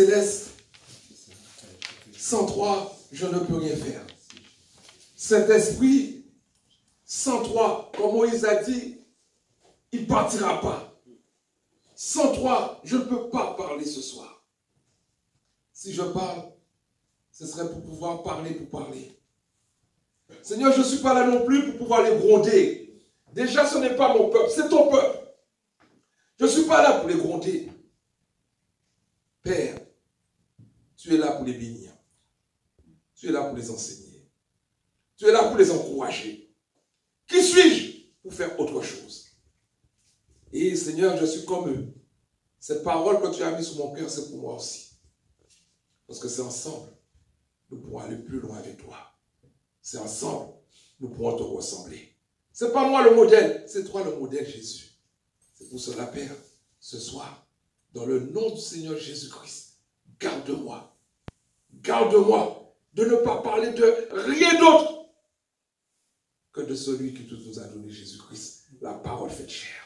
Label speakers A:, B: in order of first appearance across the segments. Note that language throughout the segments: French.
A: céleste, sans toi, je ne peux rien faire. Saint-Esprit, sans toi, comme Moïse a dit, il ne partira pas. Sans toi, je ne peux pas parler ce soir. Si je parle, ce serait pour pouvoir parler pour parler. Seigneur, je ne suis pas là non plus pour pouvoir les gronder. Déjà, ce n'est pas mon peuple, c'est ton peuple. Je ne suis pas là pour les gronder. Père, tu es là pour les bénir. Tu es là pour les enseigner. Tu es là pour les encourager. Qui suis-je pour faire autre chose? Et Seigneur, je suis comme eux. Cette parole que tu as mise sur mon cœur, c'est pour moi aussi. Parce que c'est ensemble, nous pourrons aller plus loin avec toi. C'est ensemble, nous pourrons te ressembler. Ce n'est pas moi le modèle, c'est toi le modèle, Jésus. C'est pour cela, Père, ce soir, dans le nom du Seigneur Jésus-Christ, garde-moi. Garde-moi de ne pas parler de rien d'autre que de celui qui nous a donné Jésus-Christ, la parole faite chair.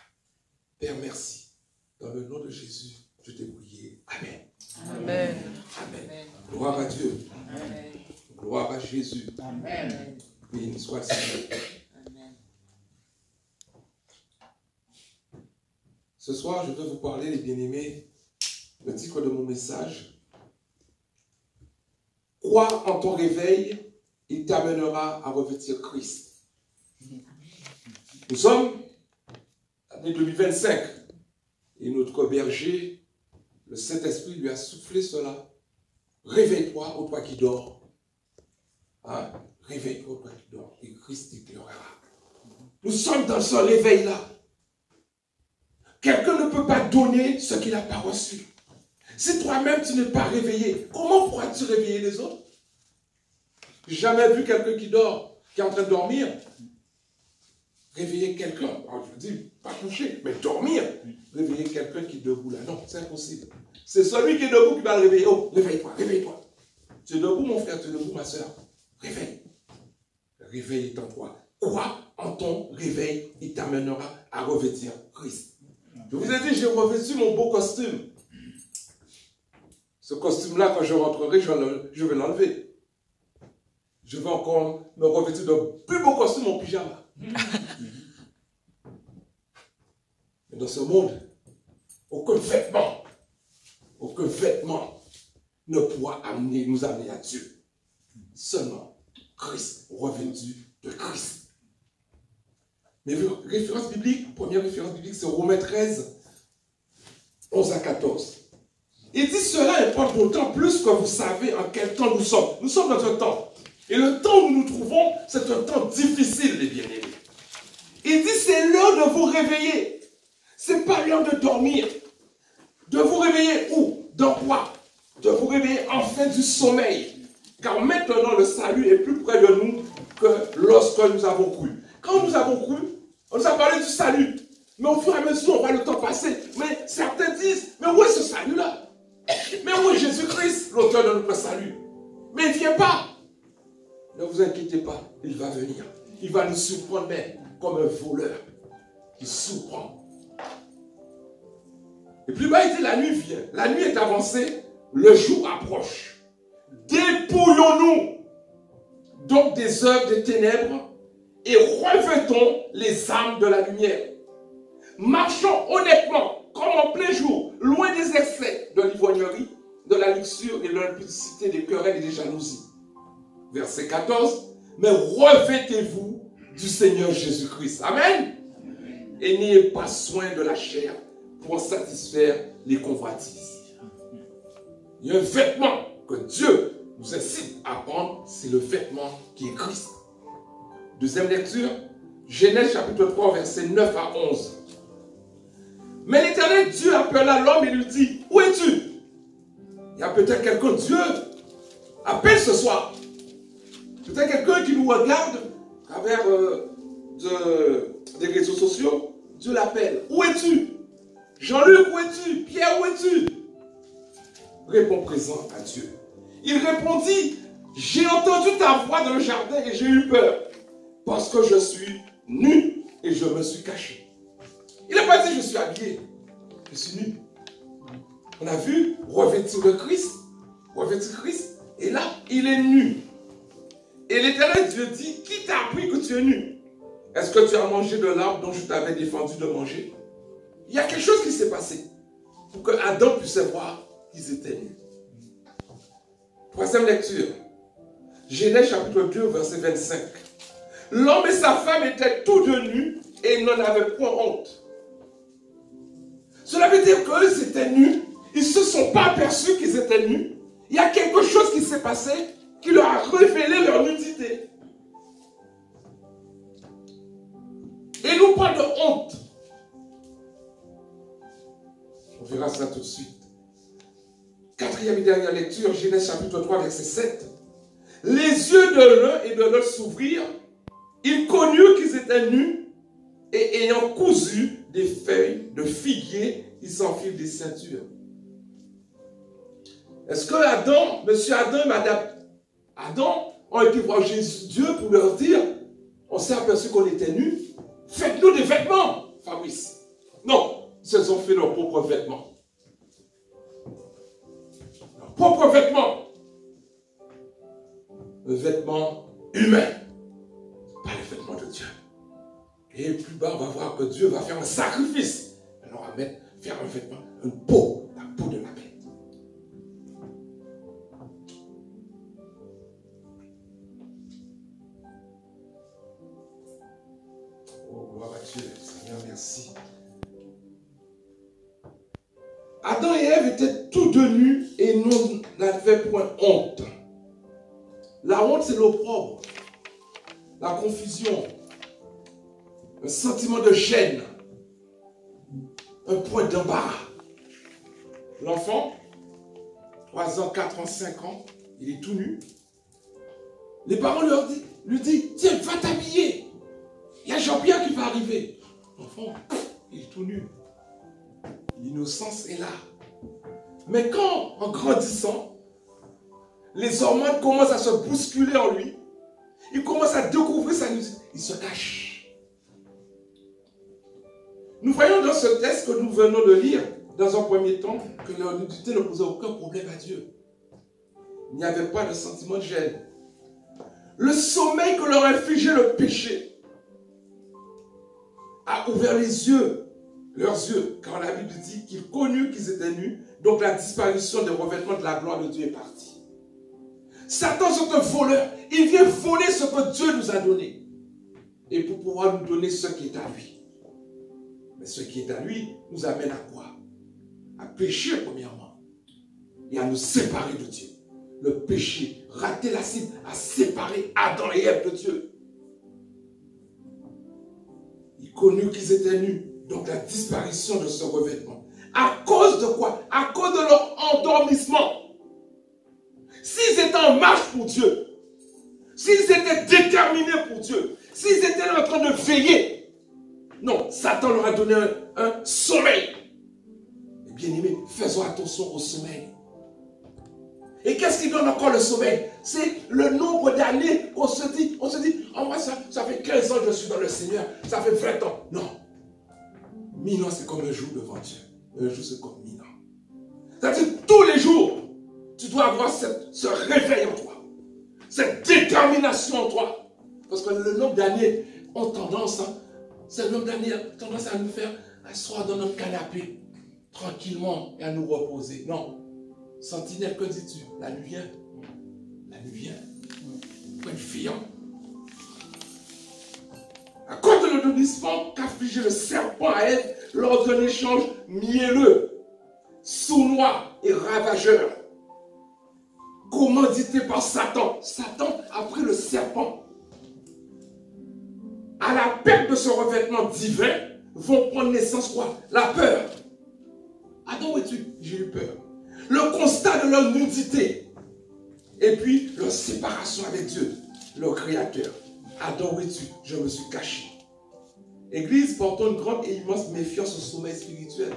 A: Père, merci. Dans le nom de Jésus, je t'ai prié. Amen.
B: Amen.
A: Amen. Gloire à Dieu.
B: Amen.
A: Gloire à Jésus.
B: Amen.
A: Béni soit le Seigneur.
B: Amen.
A: Ce soir, je veux vous parler, les bien-aimés, le titre de mon message. Crois en ton réveil, il t'amènera à revêtir Christ. Nous sommes l'année 2025 et notre berger, le Saint-Esprit, lui a soufflé cela. Réveille-toi, ô toi qui dors. Hein? Réveille-toi, ô toi qui dors, et Christ t'éclairera. Nous sommes dans ce réveil-là. Quelqu'un ne peut pas donner ce qu'il n'a pas reçu. Si toi-même tu n'es pas réveillé, comment pourras-tu réveiller les autres? J'ai jamais vu quelqu'un qui dort, qui est en train de dormir, réveiller quelqu'un. Je dis, pas coucher, mais dormir. Réveiller quelqu'un qui est debout là. Non, c'est impossible. C'est celui qui est debout qui va le réveiller. Oh, réveille-toi, réveille-toi. Tu es debout, mon frère, tu es debout, ma soeur. Réveille. Le réveil est en toi. Crois en ton réveil, il t'amènera à revêtir Christ. Je vous ai dit, j'ai revêtu mon beau costume. Ce costume-là, quand je rentrerai, je vais l'enlever. Je vais encore me revêtir de plus beau costume en pyjama. Mais dans ce monde, aucun vêtement ne pourra nous amener à Dieu. Seulement Christ, revêtu de Christ. Mais référence biblique, première référence biblique, c'est Romains 13, 11 à 14. Il dit cela importe d'autant plus que vous savez en quel temps nous sommes. Nous sommes dans un temps. Et le temps où nous nous trouvons, c'est un temps difficile, les bien-aimés. Il dit c'est l'heure de vous réveiller. Ce n'est pas l'heure de dormir. De vous réveiller où? Dans quoi? De vous réveiller enfin du sommeil. Car maintenant, le salut est plus près de nous que lorsque nous avons cru. Quand nous avons cru, on nous a parlé du salut. Mais au fur et à mesure, on voit le temps passer. Mais certains disent, mais où est ce salut-là? Mais où est Jésus-Christ, l'auteur de notre salut? Mais il ne vient pas. Ne vous inquiétez pas, il va venir. Il va nous surprendre même comme un voleur qui surprend. Et plus bas, il dit, la nuit vient. La nuit est avancée, le jour approche. Dépouillons-nous donc des œuvres des ténèbres et revêtons les armes de la lumière. Marchons honnêtement, comme en plein jour, loin des excès de l'ivrognerie, de la luxure et de l'impudicité, des querelles et des jalousies. Verset 14, mais revêtez-vous du Seigneur Jésus-Christ. Amen. Et n'ayez pas soin de la chair pour en satisfaire les convoitises. Il y a un vêtement que Dieu nous incite à prendre, c'est le vêtement qui est Christ. Deuxième lecture, Genèse chapitre 3, versets 9 à 11. Mais l'Éternel Dieu appela l'homme et lui dit, où es-tu? Il y a peut-être quelqu'un, Dieu appelle ce soir. Peut-être quelqu'un qui nous regarde à travers des réseaux sociaux. Dieu l'appelle. Où es-tu? Jean-Luc, où es-tu? Pierre, où es-tu? Réponds présent à Dieu. Il répondit, j'ai entendu ta voix dans le jardin et j'ai eu peur, parce que je suis nu et je me suis caché. Il n'a pas dit je suis habillé, je suis nu. On a vu revêtir le Christ, revêtir Christ, et là, il est nu. Et l'Éternel Dieu dit, qui t'a appris que tu es nu? Est-ce que tu as mangé de l'arbre dont je t'avais défendu de manger? Il y a quelque chose qui s'est passé pour que Adam puisse voir qu'ils étaient nus. Troisième lecture. Genèse chapitre 2, verset 25. L'homme et sa femme étaient tous deux nus et ils n'en avaient point honte. Cela veut dire qu'eux étaient nus. Ils ne se sont pas aperçus qu'ils étaient nus. Il y a quelque chose qui s'est passé qui leur a révélé leur nudité. Et nous parle de honte. On verra ça tout de suite. Quatrième et dernière lecture, Genèse chapitre 3, verset 7. Les yeux de l'un et de l'autre s'ouvrirent. Ils connurent qu'ils étaient nus et ayant cousu des feuilles de figuier, ils s'enfilent des ceintures. Est-ce que Adam, monsieur Adam et madame Adam ont été voir Jésus, Dieu, pour leur dire, on s'est aperçu qu'on était nus, faites-nous des vêtements, Fabrice? Non, ils se sont fait leurs propres vêtements. Leurs propres vêtements. Le vêtement humain, pas le vêtement de Dieu. Et plus bas, on va voir que Dieu va faire un sacrifice. Alors on va faire un vêtement, une peau, la peau de la bête. Oh, gloire à Dieu, Seigneur, merci. Adam et Ève étaient tous deux nus et n'avaient point honte. La honte, c'est l'opprobre, la confusion, un sentiment de gêne, un point d'embarras. L'enfant, 3 ans, 4 ans, 5 ans, il est tout nu. Les parents lui disent, tiens, va t'habiller. Il y a Jean-Pierre qui va arriver. L'enfant, il est tout nu. L'innocence est là. Mais quand, en grandissant, les hormones commencent à se bousculer en lui, il commence à découvrir sa nudité, il se cache. Nous voyons dans ce texte que nous venons de lire, dans un premier temps, que leur nudité ne posait aucun problème à Dieu. Il n'y avait pas de sentiment de gêne. Le sommeil que leur infligeait le péché a ouvert les yeux, leurs yeux, car la Bible dit qu'ils connurent qu'ils étaient nus, donc la disparition des revêtements de la gloire de Dieu est partie. Satan, c'est un voleur. Il vient voler ce que Dieu nous a donné. Et pour pouvoir nous donner ce qui est à lui. Mais ce qui est à lui nous amène à quoi? À pécher premièrement. Et à nous séparer de Dieu. Le péché, rater la cible, a séparé Adam et Ève de Dieu. Ils connurent qu'ils étaient nus. Donc la disparition de ce revêtement. À cause de quoi? À cause de leur endormissement. S'ils étaient en marche pour Dieu, s'ils étaient déterminés pour Dieu, s'ils étaient en train de veiller, non, Satan leur a donné un sommeil. Et bien aimé, faisons attention au sommeil. Et qu'est-ce qui donne encore le sommeil? C'est le nombre d'années qu'on se dit, oh moi ça fait 15 ans que je suis dans le Seigneur, ça fait 20 ans. Non. 1000 ans c'est comme un jour devant Dieu. Un jour c'est comme 1000 ans. C'est-à-dire tous les jours, tu dois avoir ce réveil en toi. Cette détermination en toi. Parce que le nombre d'années ont tendance, c'est le nombre d'années a tendance à nous faire asseoir dans notre canapé, tranquillement, et à nous reposer. Non. Sentinelle, que dis-tu? La nuit vient. La nuit vient. Point fiant. À cause de l'endormissement qu'affligeait le serpent à Ève lors d'un échange mielleux, sournois et ravageur, commandité par Satan. Satan a pris le serpent. À la perte de ce revêtement divin, vont prendre naissance quoi? La peur. Adam, où es-tu? J'ai eu peur. Le constat de leur nudité. Et puis, leur séparation avec Dieu, leur Créateur. Adam, où es-tu? Je me suis caché. Église, portons une grande et immense méfiance au sommeil spirituel.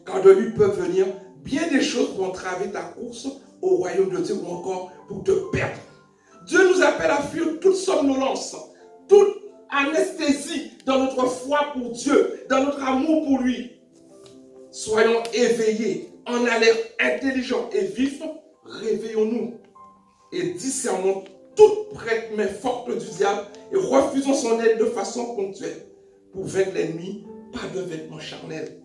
A: Car de lui peuvent venir bien des choses pour entraver ta course au royaume de Dieu ou encore pour te perdre. Dieu nous appelle à fuir toute somnolence, toute anesthésie dans notre foi pour Dieu, dans notre amour pour lui. Soyons éveillés en alerte, intelligent et vif, réveillons-nous et discernons toute prête main forte du diable et refusons son aide de façon ponctuelle pour vaincre l'ennemi, pas de vêtements charnels.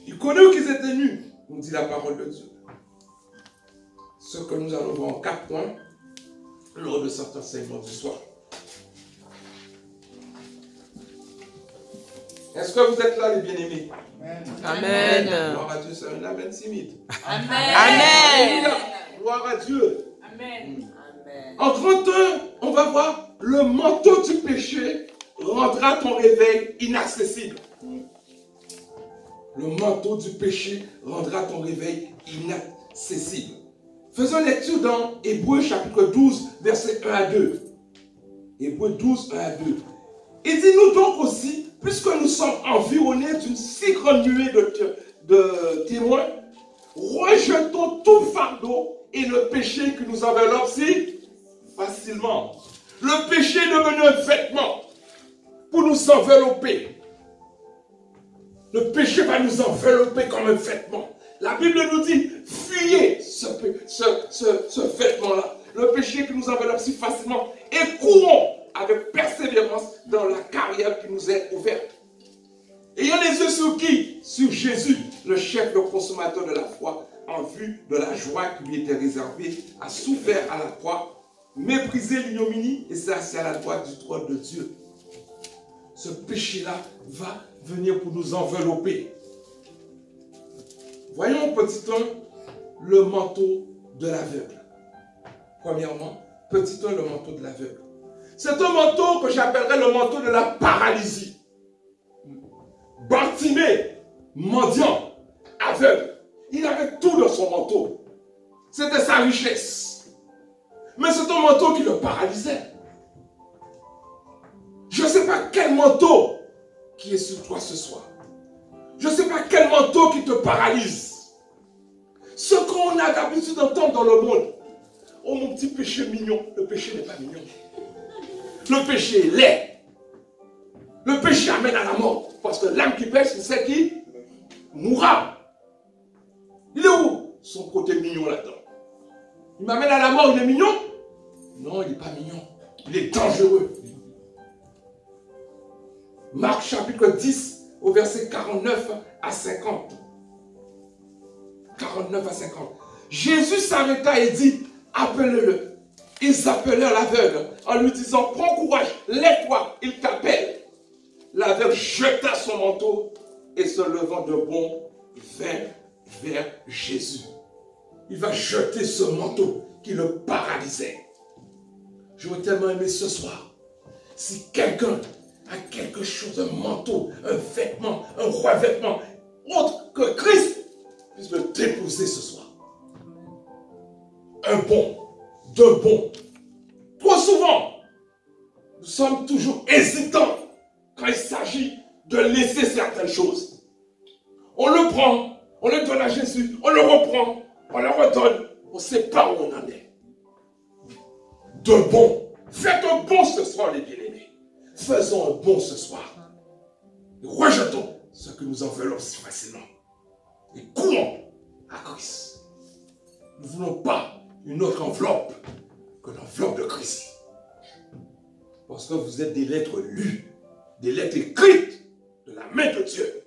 A: Ils connaissent qu'ils étaient nus, nous dit la parole de Dieu. Ce que nous allons voir en 4 points lors de cet enseignement du soir. Est-ce que vous êtes là, les bien-aimés?
B: Amen.
A: Gloire à Dieu, c'est un amen timide.
B: Amen.
A: Alléluia. Gloire à Dieu.
B: Amen.
A: En 31, on va voir le manteau du péché rendra ton réveil inaccessible. Le manteau du péché rendra ton réveil inaccessible. Faisons lecture dans Hébreux chapitre 12, versets 1 à 2. Hébreux 12, 1 à 2. Et dis-nous donc aussi, puisque nous sommes environnés d'une si grande nuée de témoins, rejetons tout fardeau et le péché qui nous enveloppe si facilement. Le péché est devenu un vêtement pour nous envelopper. Le péché va nous envelopper comme un vêtement. La Bible nous dit, fuyez ce vêtement-là. Le péché qui nous enveloppe si facilement. Et courons avec persévérance dans la carrière qui nous est ouverte. Ayant les yeux sur qui? Sur Jésus, le chef, le consommateur de la foi, en vue de la joie qui lui était réservée, a souffert à la croix, méprisé l'ignominie et s'est assis à la droite du trône de Dieu. Ce péché-là va venir pour nous envelopper. Voyons petit 1, le manteau de l'aveugle. Premièrement, petit 1, le manteau de l'aveugle. C'est un manteau que j'appellerais le manteau de la paralysie. Bartimée, mendiant, aveugle. Il avait tout dans son manteau. C'était sa richesse. Mais c'est un manteau qui le paralysait. Je ne sais pas quel manteau qui est sur toi ce soir. Je ne sais pas quel manteau qui te paralyse. Ce qu'on a d'habitude d'entendre dans le monde. Oh mon petit péché mignon. Le péché n'est pas mignon. Le péché est laid. Le péché amène à la mort. Parce que l'âme qui pêche, c'est qui mourra. Il est où son côté mignon là-dedans? Il m'amène à la mort, il est mignon? Non, il n'est pas mignon. Il est dangereux. Marc chapitre 10, au verset 49 à 50. 49 à 50. Jésus s'arrêta et dit, appelez-le. Ils appelèrent l'aveugle en lui disant, prends courage, lève-toi, il t'appelle. L'aveugle jeta son manteau et se levant de bond, vint vers Jésus. Il va jeter ce manteau qui le paralysait. J'aurais tellement aimé ce soir, si quelqu'un a quelque chose, un manteau, un vêtement, un revêtement, autre que Christ, puisse le déposer ce soir. Un bon, deux bons. Trop souvent, nous sommes toujours hésitants quand il s'agit de laisser certaines choses. On le prend, on le donne à Jésus, on le reprend, on le redonne, on ne sait pas où on en est. De bon. Faites un bon ce soir, les bien-aimés. Faisons un bon ce soir. Et rejetons ce que nous enveloppe si facilement. Et courons à Christ. Nous ne voulons pas une autre enveloppe que l'enveloppe de Christ. Parce que vous êtes des lettres lues, des lettres écrites de la main de Dieu.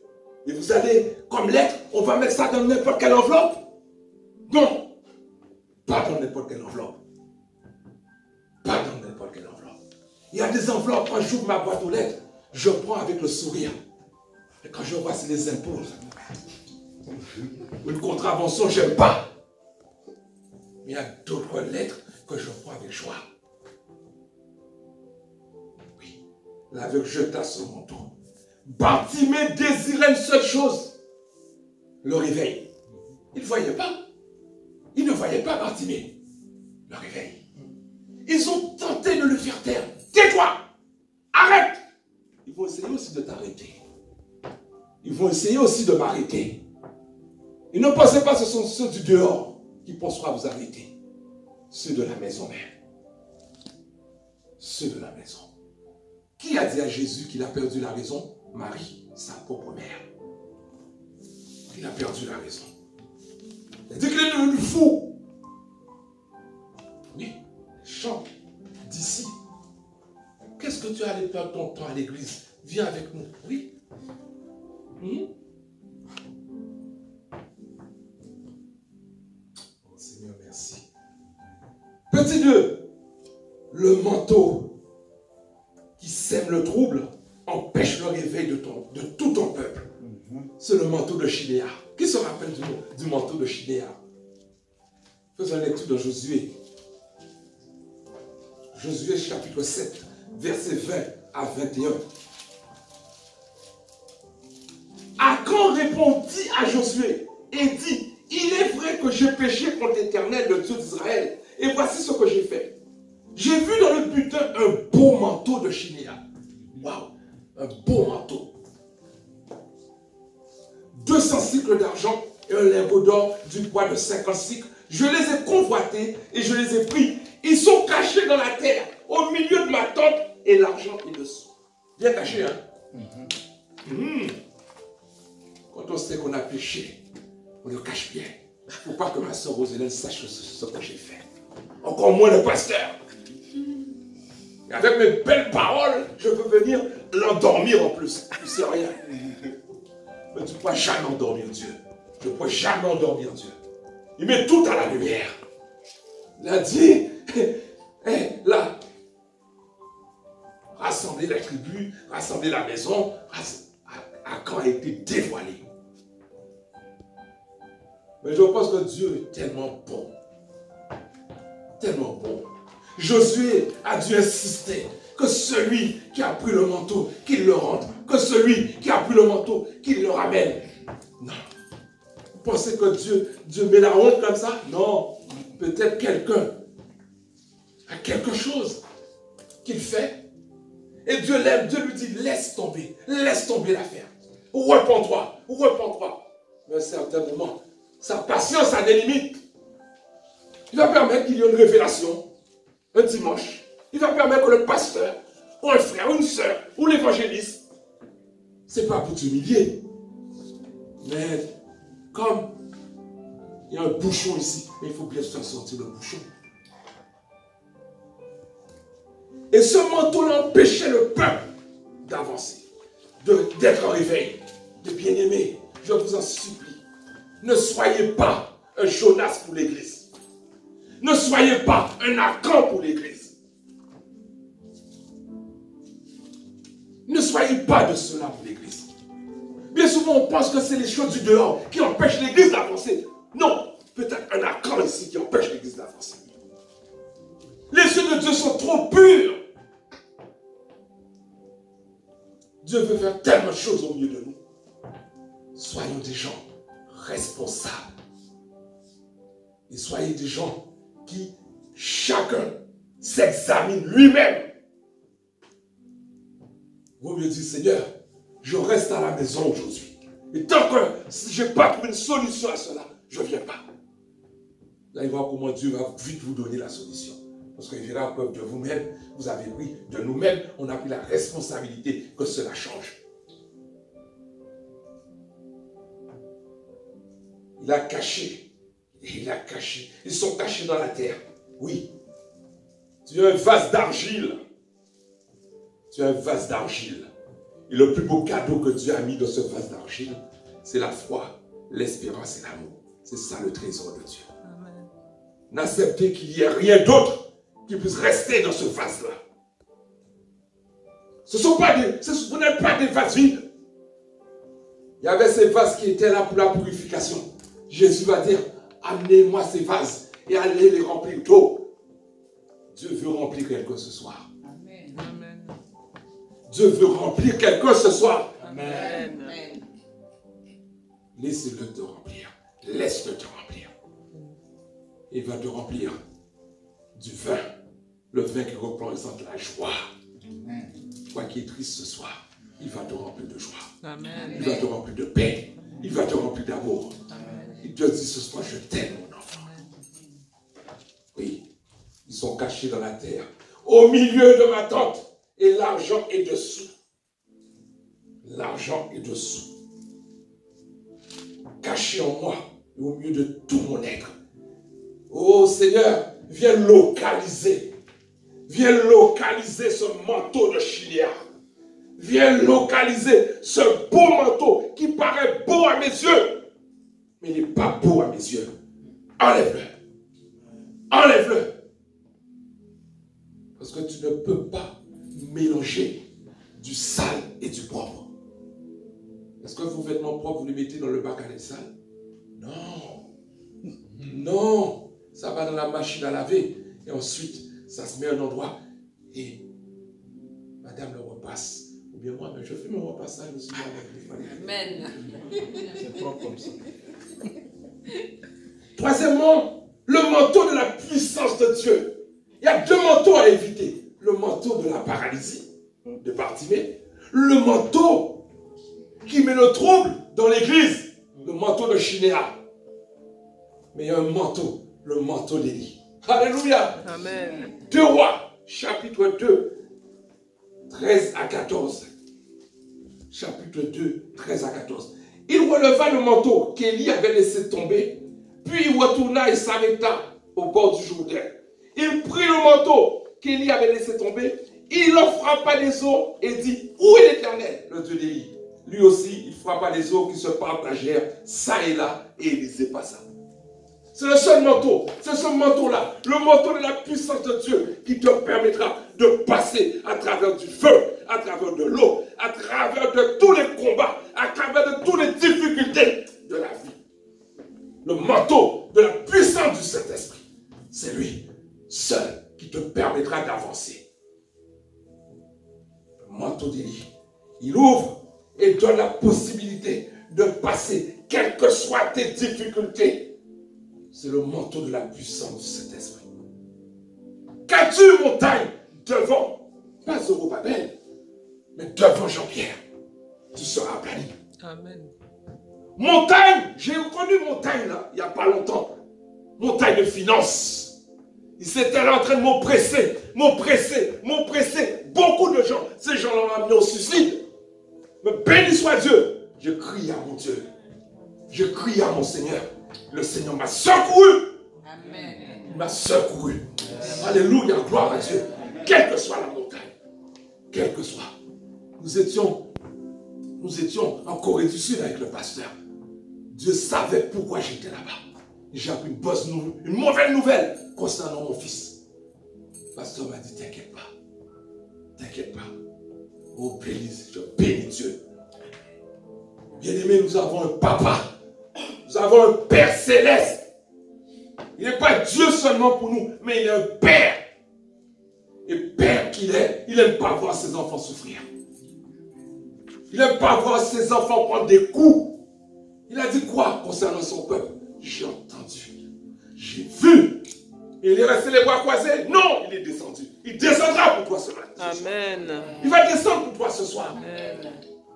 A: Et vous allez, comme lettre, on va mettre ça dans n'importe quelle enveloppe? Non, pas dans n'importe quelle enveloppe. Pas dans n'importe quelle enveloppe. Il y a des enveloppes, quand j'ouvre ma boîte aux lettres, je prends avec le sourire. Et quand je vois c'est les impôts, une contravention, je n'aime pas. Mais il y a d'autres lettres que je prends avec joie. Oui, l'aveugle jeta son manteau. Bartimée désirait une seule chose, le réveil. Il ne voyait pas. Il ne voyait pas Bartimée, le réveil. Ils ont tenté de le faire taire. Tais-toi! Arrête! Ils vont essayer aussi de t'arrêter. Ils vont essayer aussi de m'arrêter. Et ne pensez pas que ce sont ceux du dehors qui penseront à vous arrêter. Ceux de la maison même. Ceux de la maison. Qui a dit à Jésus qu'il a perdu la raison? Marie, sa propre mère. qu'il a perdu la raison. Il dit qu'il est devenu fou. Oui, chant d'ici. Qu'est-ce que tu as allé perdre ton temps à l'église? Viens avec nous. Oui. Oh Seigneur, merci. Petit 2, le manteau qui sème le trouble empêche le réveil de tout ton peuple. C'est le manteau de Chinéa. Qui se rappelle du manteau de Chinéa? Faisons une lecture de Josué. Josué chapitre 7, versets 20 à 21. Achan répondit à Josué et dit, il est vrai que j'ai péché contre l'Éternel, le Dieu d'Israël, et voici ce que j'ai fait. J'ai vu dans le butin un beau manteau de Chinéa. Waouh, un beau manteau. 200 cycles d'argent et un lingot d'or du poids de 50 cycles. Je les ai convoités et je les ai pris. Ils sont cachés dans la terre, au milieu de ma tente, et l'argent est dessous. Bien caché, hein? Quand on sait qu'on a péché, on le cache bien. Il ne faut pas que ma soeur Roselène sache ce que j'ai fait. Encore moins le pasteur. Et avec mes belles paroles, je peux venir l'endormir en plus. Tu sais rien. Mais tu ne pourras jamais endormir Dieu. Je ne pourrai jamais endormir Dieu. Il met tout à la lumière. Il a dit, là, rassembler la tribu, rassembler la maison, Achan a été dévoilé. Mais je pense que Dieu est tellement bon. Tellement bon. Josué a dû insister que celui qui a pris le manteau, qu'il le rende. Que celui qui a pris le manteau, qu'il le ramène. Non. Vous pensez que Dieu met la honte comme ça? Non. Peut-être quelqu'un a quelque chose qu'il fait. Et Dieu l'aime. Dieu lui dit, laisse tomber l'affaire. Repends-toi. Mais à un certain moment, sa patience a des limites. Il va permettre qu'il y ait une révélation un dimanche. Il va permettre que le pasteur, ou un frère, ou une soeur, ou l'évangéliste, c'est pas pour t'humilier. Mais comme il y a un bouchon ici, mais il faut bien faire sortir le bouchon. Et ce manteau-là empêchait le peuple d'avancer, d'être en réveil, de bien-aimer. Je vous en supplie, ne soyez pas un Jonas pour l'église. Ne soyez pas un Achan pour l'église. Ne soyez pas de cela pour l'église. Bien souvent, on pense que c'est les choses du dehors qui empêchent l'église d'avancer. Non, peut-être un Achan ici qui empêche l'église d'avancer. Les yeux de Dieu sont trop purs. Dieu veut faire tellement de choses au milieu de nous. Soyons des gens responsables. Et soyez des gens qui, chacun, s'examine lui-même. Vous me dites, Seigneur, je reste à la maison aujourd'hui. Et tant que je n'ai pas trouvé une solution à cela, je ne viens pas. Là, il va voir comment Dieu va vite vous donner la solution. Parce qu'il verra preuve de vous-même, vous avez pris de nous-mêmes, on a pris la responsabilité que cela change. Il a caché. Ils sont cachés dans la terre. Oui. Tu es un vase d'argile. Et le plus beau cadeau que Dieu a mis dans ce vase d'argile, c'est la foi, l'espérance et l'amour. C'est ça le trésor de Dieu. N'acceptez qu'il n'y ait rien d'autre qui puisse rester dans ce vase-là. Vous n'êtes pas des vases vides. Il y avait ces vases qui étaient là pour la purification. Jésus va dire, amenez-moi ces vases et allez les remplir d'eau. Dieu veut remplir quelqu'un ce soir.
B: Amen.
A: Dieu veut remplir quelqu'un ce soir.
B: Amen.
A: Laisse-le te remplir. Laisse-le te remplir. Il va te remplir du vin. Le vin qui représente la joie. Toi qui es triste ce soir, il va te remplir de joie.
B: Amen.
A: Il va te remplir de paix. Il va te remplir d'amour. Il te dit ce soir, je t'aime mon enfant. Oui, ils sont cachés dans la terre. Au milieu de ma tente. Et l'argent est dessous. L'argent est dessous. caché en moi, et au milieu de tout mon être. Oh Seigneur, viens localiser ce manteau de Chiléa. Viens localiser ce beau manteau qui paraît beau à mes yeux, mais il n'est pas beau à mes yeux. Enlève-le. Enlève-le. Parce que tu ne peux pas mélanger du sale et du propre. Est-ce que vos vêtements propres, vous les mettez dans le bac à linge sale? Non. Non. Ça va dans la machine à laver. Et ensuite, ça se met à un endroit. Et madame le repasse. Ou bien moi, je fais mon repassage aussi.
C: Amen.
B: C'est propre comme ça.
A: Troisièmement, le manteau de la puissance de Dieu. Il y a deux manteaux à éviter. Le manteau de la paralysie de Bartimée. Le manteau qui met le trouble dans l'église. Le manteau de Chinéa. Mais il y a un manteau, le manteau d'Élie. Alléluia.
B: Amen.
A: 2 Rois, chapitre 2, 13 à 14. Chapitre 2, 13 à 14. Il releva le manteau qu'Élie avait laissé tomber, puis il retourna et s'arrêta au bord du Jourdain. Il prit le manteau qu'Élie avait laissé tomber, il en frappa les eaux et dit, où est l'Éternel, le Dieu d'Élie? Lui aussi, il frappa les eaux qui se partagèrent, ça et là, et Élisée passa. C'est le seul manteau, c'est ce manteau-là, le manteau de la puissance de Dieu qui te permettra de passer à travers du feu, à travers de l'eau, à travers de tous les combats, à travers de toutes les difficultés de la vie. Le manteau de la puissance du Saint-Esprit, c'est lui seul qui te permettra d'avancer. Le manteau d'Élie, il ouvre et donne la possibilité de passer, quelles que soient tes difficultés. C'est le manteau de la puissance du Saint-Esprit. Qu'as-tu, montagne, devant, pas Zorobabel, mais devant Jean-Pierre, tu seras aplani.
B: Amen.
A: Montagne, j'ai connu montagne là, il n'y a pas longtemps. Montagne de finances. Il s'était là en train de m'oppresser. Beaucoup de gens, ces gens l'ont amené au suicide. Mais béni soit Dieu. Je crie à mon Dieu. Je crie à mon Seigneur. Le Seigneur m'a secouru.
C: Amen.
A: Il m'a secouru. Alléluia, gloire à Dieu. Quelle que soit la montagne, quelle que soit. Nous étions en Corée du Sud avec le pasteur. Dieu savait pourquoi j'étais là-bas. J'ai appris une mauvaise nouvelle concernant mon fils. Le pasteur m'a dit, t'inquiète pas. T'inquiète pas. Oh, je bénis Dieu. Bien-aimé, nous avons un papa. Nous avons un Père céleste. Il n'est pas Dieu seulement pour nous, mais il est un Père. Et Père qu'il est, il n'aime pas voir ses enfants souffrir. Il n'aime pas voir ses enfants prendre des coups. Il a dit quoi concernant son peuple? J'ai entendu. J'ai vu. Et il est resté les bras croisés? Non, il est descendu. Il descendra pour toi ce matin.
B: Amen.
A: Il va descendre pour toi ce soir.
B: Amen.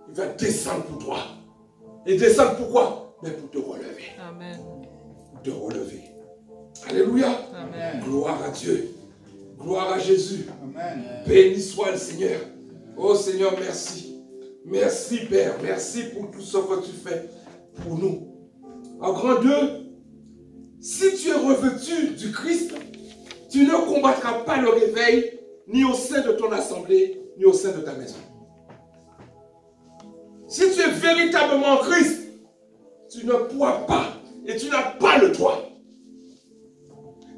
A: Il va descendre pour toi. Et descendre pourquoi? Mais pour te relever.
B: Amen.
A: Pour te relever. Alléluia.
B: Amen.
A: Gloire à Dieu. Gloire à Jésus.
D: Amen.
A: Béni soit le Seigneur. Oh Seigneur, merci. Merci Père. Merci pour tout ce que tu fais pour nous. En grand 2, si tu es revêtu du Christ, tu ne combattras pas le réveil ni au sein de ton assemblée, ni au sein de ta maison. Si tu es véritablement en Christ, tu ne pourras pas et tu n'as pas le droit.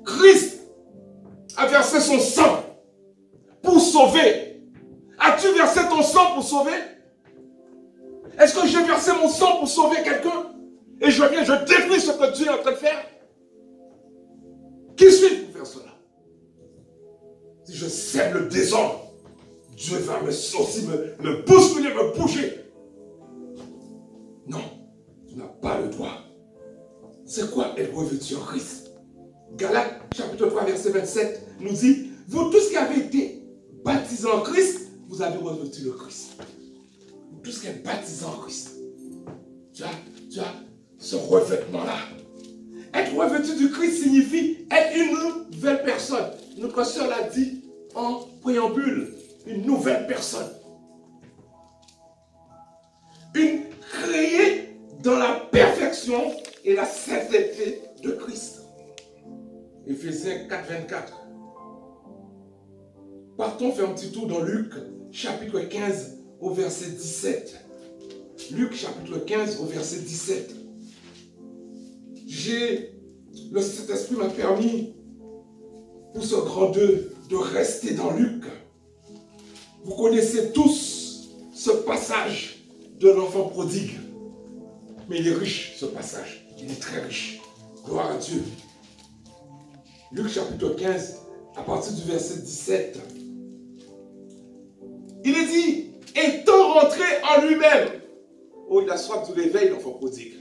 A: Christ a versé son sang pour sauver. As-tu versé ton sang pour sauver? Est-ce que j'ai versé mon sang pour sauver quelqu'un? Et je viens, je détruis ce que Dieu est en train de faire? Qui suis-je pour faire cela? Si je sème le désordre, Dieu va aussi me bousculer, me bouger. Non, tu n'as pas le droit. C'est quoi être revêtu en Christ? Galates chapitre 3 verset 27 nous dit, vous tous qui avez été baptisés en Christ, vous avez revêtu le Christ. Vous tous qui êtes baptisés en Christ, tu as ce revêtement-là. Être revêtu du Christ signifie être une nouvelle personne. Notre soeur l'a dit en préambule, une nouvelle personne. Créée dans la perfection et la sainteté de Christ. Éphésiens 4, 24. Partons faire un petit tour dans Luc, chapitre 15, au verset 17. Luc, chapitre 15, au verset 17. Le Saint-Esprit m'a permis, pour ce grand 2, de rester dans Luc. Vous connaissez tous ce passage de l'enfant prodigue. Mais il est riche, ce passage. Il est très riche. Gloire à Dieu. Luc chapitre 15, à partir du verset 17. Il est dit, étant rentré en lui-même. Oh, il a soif du réveil, l'enfant prodigue.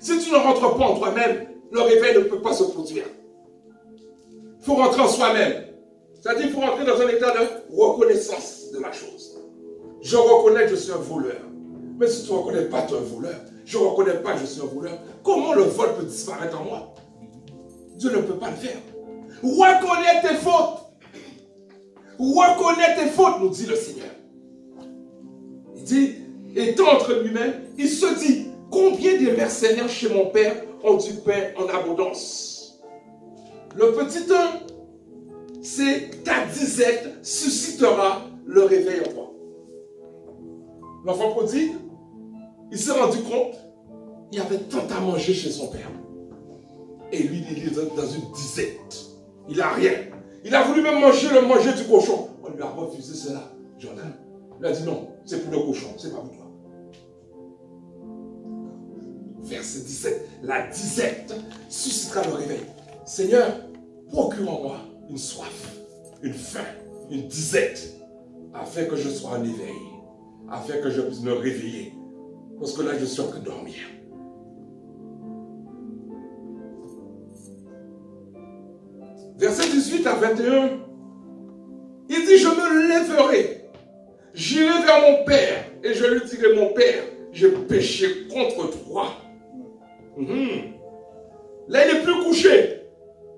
A: Si tu ne rentres pas en toi-même, le réveil ne peut pas se produire. Il faut rentrer en soi-même. C'est-à-dire qu'il faut rentrer dans un état de reconnaissance de la chose. Je reconnais que je suis un voleur. Mais si tu ne reconnais pas que tu es un voleur, je ne reconnais pas que je suis un voleur, comment le vol peut disparaître en moi? Dieu ne peut pas le faire. Reconnais tes fautes. Reconnais tes fautes, nous dit le Seigneur. Il dit, étant entre lui-même, il se dit, combien de mercenaires chez mon père ont du pain en abondance? Le petit 1, c'est ta disette suscitera le réveil en toi. L'enfant prodigue, il s'est rendu compte, il y avait tant à manger chez son père. Et lui, il est dans une disette. Il n'a rien. Il a voulu même manger le manger du cochon. On lui a refusé cela, Jordan. Il a dit non, c'est pour le cochon, c'est pas pour toi. Verset 17. La disette suscitera le réveil. Seigneur, procure en moi une soif, une faim, une disette, afin que je sois en éveil, afin que je puisse me réveiller. Parce que là, je suis en train de dormir. Verset 18 à 21, il dit, je me lèverai, j'irai vers mon père, et je lui dirai, mon père, j'ai péché contre toi. Là, il n'est plus couché.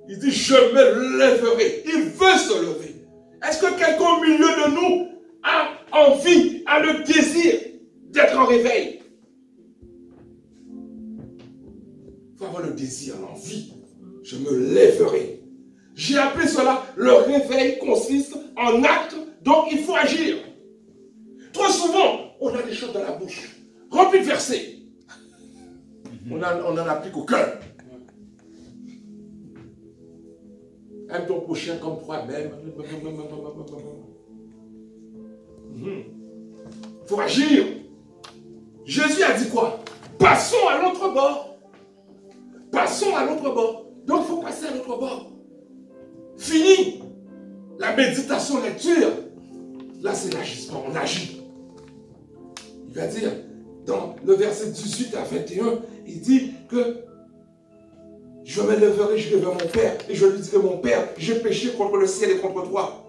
A: Il dit, je me lèverai. Il veut se lever. Est-ce que quelqu'un au milieu de nous a envie, a le désir d'être en réveil? Il faut avoir le désir, l'envie. Je me lèverai. J'ai appelé cela, le réveil consiste en acte, donc il faut agir. Trop souvent, on a des choses dans la bouche, remplies de versets. On n'en applique aucun. Aime ton prochain comme toi-même. Il faut agir. Jésus a dit quoi? Passons à l'autre bord. Passons à l'autre bord. Donc il faut passer à l'autre bord. Fini la méditation, lecture. Là, c'est l'agissement, on agit. Il va dire, dans le verset 18 à 21, il dit que je me lèverai, je vais vers mon Père, et je lui dirai, mon Père, j'ai péché contre le ciel et contre toi.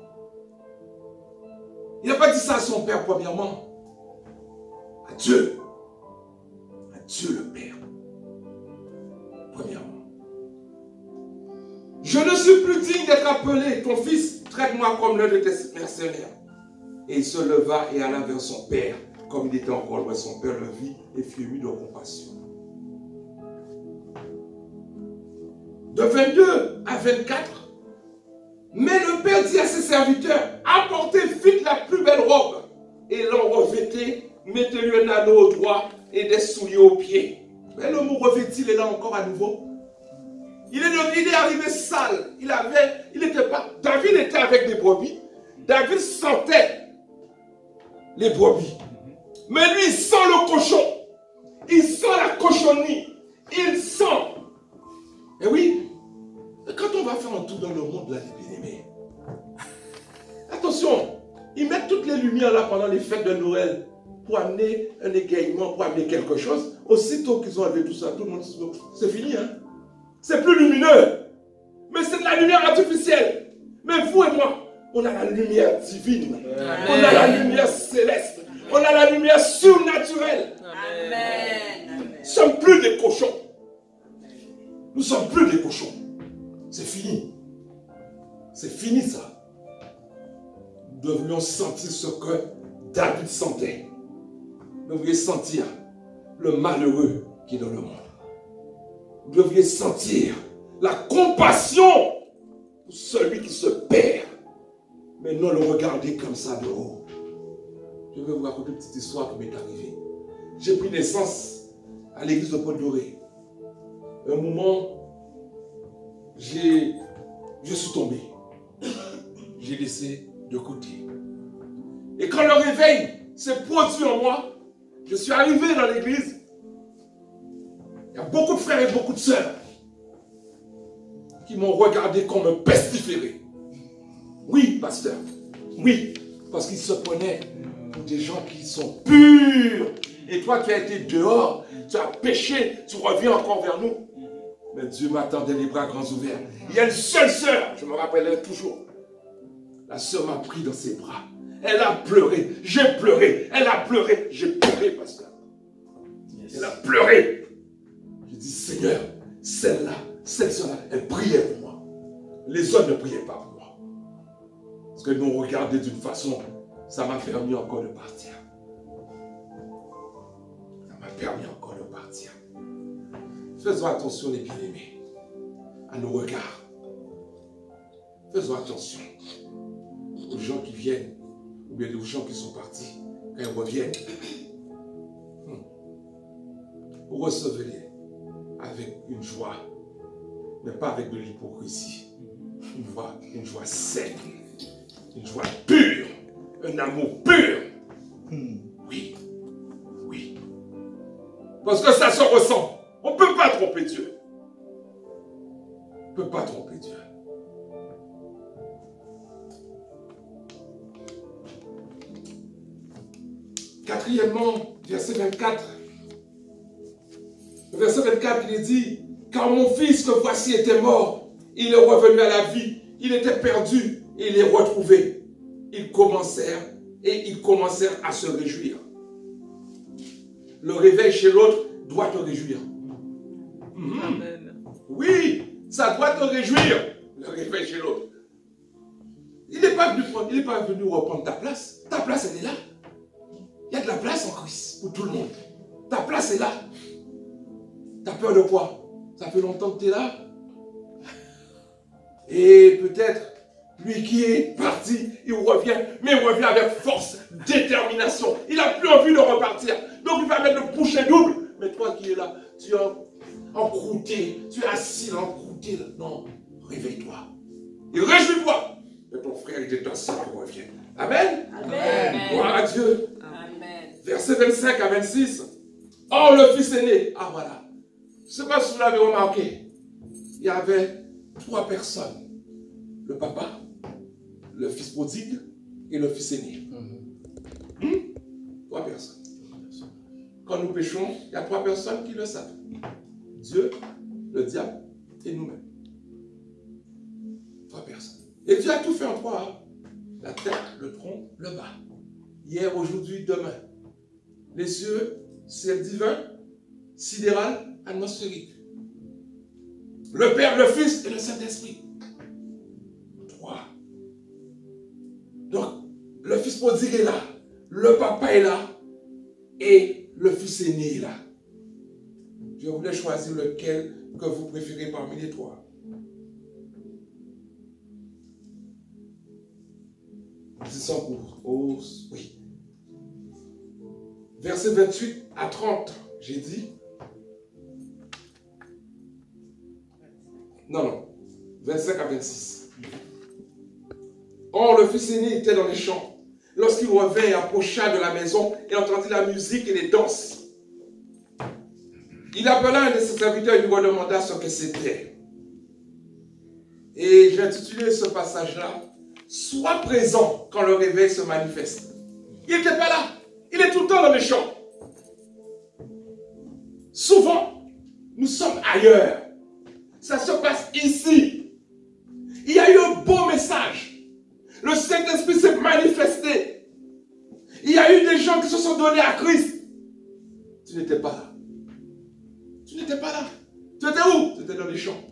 A: Il n'a pas dit ça à son Père, premièrement. À Dieu. À Dieu le Père. Premièrement. Je ne suis plus digne d'être appelé ton fils, traite-moi comme l'un de tes mercenaires. Et il se leva et alla vers son père. Comme il était encore loin, son père le vit et fut ému de compassion. De 22 à 24, mais le père dit à ses serviteurs, apportez vite la plus belle robe et l'en revêtez, mettez-lui un anneau au doigt et des souliers aux pieds. Mais le mot revêtir est là encore à nouveau. Il est arrivé sale. David était avec des brebis. David sentait les brebis. Mais lui, il sent le cochon. Il sent la cochonnerie. Il sent. Et oui, quand on va faire un tour dans le monde de la bien-aimée, attention, ils mettent toutes les lumières là pendant les fêtes de Noël pour amener un égayement, pour amener quelque chose. Aussitôt qu'ils ont enlevé tout ça, tout le monde se dit, c'est fini, hein? C'est plus lumineux. Mais c'est de la lumière artificielle. Mais vous et moi, on a la lumière divine. Amen. On a la lumière céleste. On a la lumière surnaturelle.
C: Amen.
A: Nous ne sommes plus des cochons. Nous ne sommes plus des cochons. C'est fini. C'est fini ça. Nous devrions sentir ce que David sentait. Nous devrions sentir le malheureux qui est dans le monde. Vous devriez sentir la compassion pour celui qui se perd. Mais non le regarder comme ça de haut. Je vais vous raconter une petite histoire qui m'est arrivée. J'ai pris naissance à l'église de Paul-Doré. Un moment, je suis tombé. J'ai laissé de côté. Et quand le réveil s'est produit en moi, je suis arrivé dans l'église. Il y a beaucoup de frères et beaucoup de sœurs qui m'ont regardé comme un pestiféré. Oui, pasteur. Oui, parce qu'ils se prenaient pour des gens qui sont purs. Et toi, tu as été dehors, tu as péché, tu reviens encore vers nous. Mais Dieu m'attendait les bras grands ouverts. Il y a une seule sœur, je me rappellerai toujours. La sœur m'a pris dans ses bras. Elle a pleuré, j'ai pleuré, elle a pleuré, j'ai pleuré, pasteur. Elle a pleuré. J'ai dit, Seigneur, celle-là, cette sœur-là, elle priait pour moi. Les autres ne priaient pas pour moi. Parce qu'ils m'ont regardé d'une façon, ça m'a permis encore de partir. Ça m'a permis encore de partir. Faisons attention, les bien-aimés, à nos regards. Faisons attention aux gens qui viennent, ou bien aux gens qui sont partis, quand ils reviennent. Recevez-les avec une joie, mais pas avec de l'hypocrisie. Une joie saine, une joie pure, un amour pur. Oui, oui. Parce que ça se ressent. On ne peut pas tromper Dieu. On ne peut pas tromper Dieu. Quatrièmement, verset 24. Le verset 24, il est dit, car mon fils que voici était mort, il est revenu à la vie, il était perdu, et il est retrouvé. Ils commencèrent à se réjouir. Le réveil chez l'autre doit te réjouir.
B: Amen.
A: Oui, ça doit te réjouir, le réveil chez l'autre. Il n'est pas venu reprendre ta place. Ta place, elle est là. Il y a de la place en Christ pour tout le monde. Ta place est là. Tu as peur de quoi? Ça fait longtemps que tu es là. Et peut-être, lui qui est parti, il revient, mais il revient avec force, détermination. Il n'a plus envie de repartir. Donc il va mettre le boucher double. Mais toi qui es là, tu es encrouté, tu es assis encrouté. Non, réveille-toi. Et réjouis-toi. Mais ton frère est étincelle qui revient. Amen.
C: Amen.
A: Gloire à Dieu.
C: Amen.
A: Verset 25 à 26. Or, le fils aîné. Ah voilà. Je ne sais pas si vous l'avez remarqué. Il y avait 3 personnes. Le papa, le fils prodigue et le fils aîné. 3 personnes. Quand nous péchons, il y a 3 personnes qui le savent. Dieu, le diable et nous-mêmes. 3 personnes. Et Dieu a tout fait en 3. Hein? La tête, le tronc, le bas. Hier, aujourd'hui, demain. Les cieux, ciel divin, sidéral, atmosphérique. Le Père, le Fils et le Saint-Esprit. 3. Donc, le Fils prodigue est là. Le papa est là. Et le Fils aîné est là. Je voulais choisir lequel que vous préférez parmi les 3. Disons pour... Oh, oui. Verset 28 à 30, j'ai dit. Non. 25 à 26. Or, le fils aîné était dans les champs. Lorsqu'il revint et approcha de la maison, il entendit la musique et les danses. Il appela un de ses serviteurs et lui redemanda ce que c'était. Et j'ai intitulé ce passage-là, « Sois présent quand le réveil se manifeste ». Il n'était pas là. Il est tout le temps dans les champs. Souvent, nous sommes ailleurs. Ça se passe ici. Il y a eu un beau message. Le Saint-Esprit s'est manifesté. Il y a eu des gens qui se sont donnés à Christ. Tu n'étais pas là. Tu n'étais pas là. Tu étais où? Tu étais dans les champs.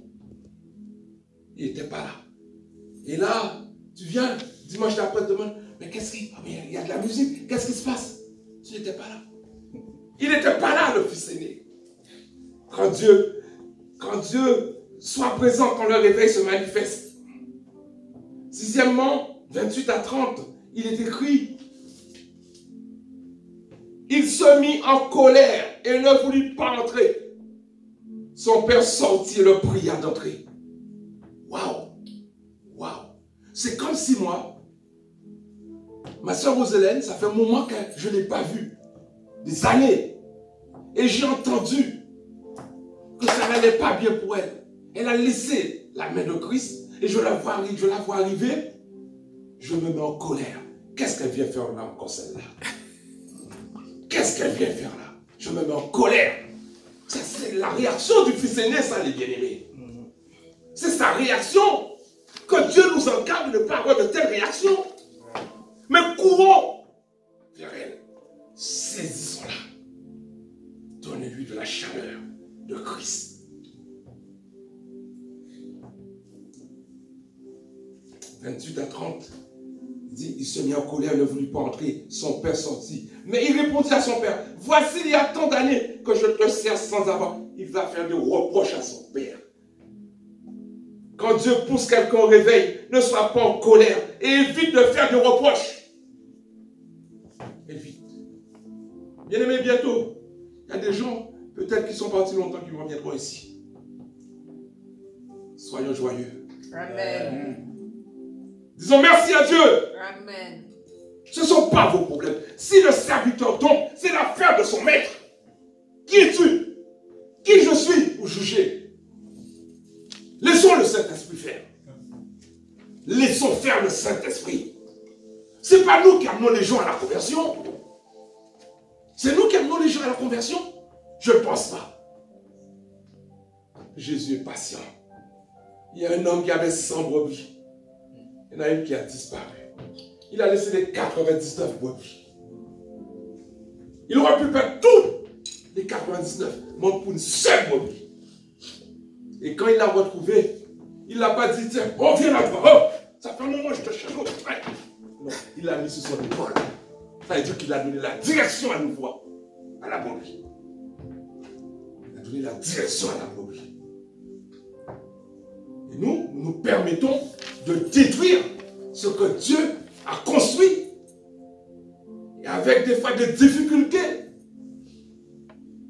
A: Il n'était pas là. Et là, tu viens, dimanche d'après, tu te demandes, mais qu'est-ce qui... Ah, mais il y a de la musique. Qu'est-ce qui se passe? Tu n'étais pas là. Il n'était pas là, le fils aîné. Quand Dieu soit présent, quand le réveil se manifeste. Sixièmement, 28 à 30, il est écrit, il se mit en colère et ne voulut pas entrer. Son père sortit et le pria d'entrer. Waouh! Waouh! C'est comme si moi, ma soeur Roselène, ça fait un moment que je ne l'ai pas vue. Des années. Et j'ai entendu que ça n'allait pas bien pour elle. Elle a laissé la main de Christ et je la vois arriver. Je me mets en colère. Qu'est-ce qu'elle vient faire là encore celle-là? Qu'est-ce qu'elle vient faire là? Je me mets en colère. C'est la réaction du fils aîné, ça, les bien-aimés. C'est sa réaction. Que Dieu nous encadre de ne pas avoir de telles réactions. Mais courons vers elle. Saisissons-la. Donnez-lui de la chaleur de Christ. 28 à 30. Il dit, il se mit en colère, ne voulut pas entrer. Son père sortit. Mais il répondit à son père, voici il y a tant d'années que je te sers sans avoir. Il va faire des reproches à son père. Quand Dieu pousse quelqu'un au réveil, ne sois pas en colère et évite de faire des reproches. Évite. Bien aimé, bientôt, il y a des gens, peut-être qui sont partis longtemps, qui reviendront ici. Soyons joyeux.
C: Amen.
A: Disons merci à Dieu.
C: Amen.
A: Ce ne sont pas vos problèmes. Si le serviteur tombe, c'est l'affaire de son maître. Qui es-tu? Qui je suis pour juger? Laissons le Saint-Esprit faire. Laissons faire le Saint-Esprit. Ce n'est pas nous qui amenons les gens à la conversion. C'est nous qui amenons les gens à la conversion. Je ne pense pas. Jésus est patient. Il y a un homme qui avait 100 brebis. Il y en a une qui a disparu. Il a laissé les 99 brebis. Il aurait pu perdre toutes les 99, mais pour une seule brebis. Et quand il l'a retrouvé, il ne l'a pas dit, tiens, oh viens là-bas, oh, ça fait un moment que je te cherche. Non, il l'a mis sur son épaule. Ça veut dire qu'il a donné la direction à nouveau à la brebis. Il a donné la direction à la brebis. Et nous nous permettons de détruire ce que Dieu a construit. Et avec des fois des difficultés,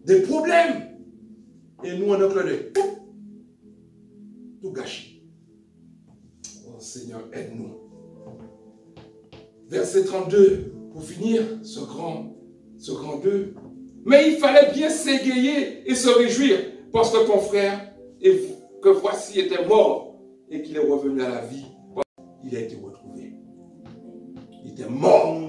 A: des problèmes. Et nous, on a clé. Tout gâché. Oh Seigneur, aide-nous. Verset 32, pour finir, ce grand 2. Mais il fallait bien s'égayer et se réjouir, parce que ton frère, que voici, était mort, et qu'il est revenu à la vie. Il a été retrouvé. Il était mort.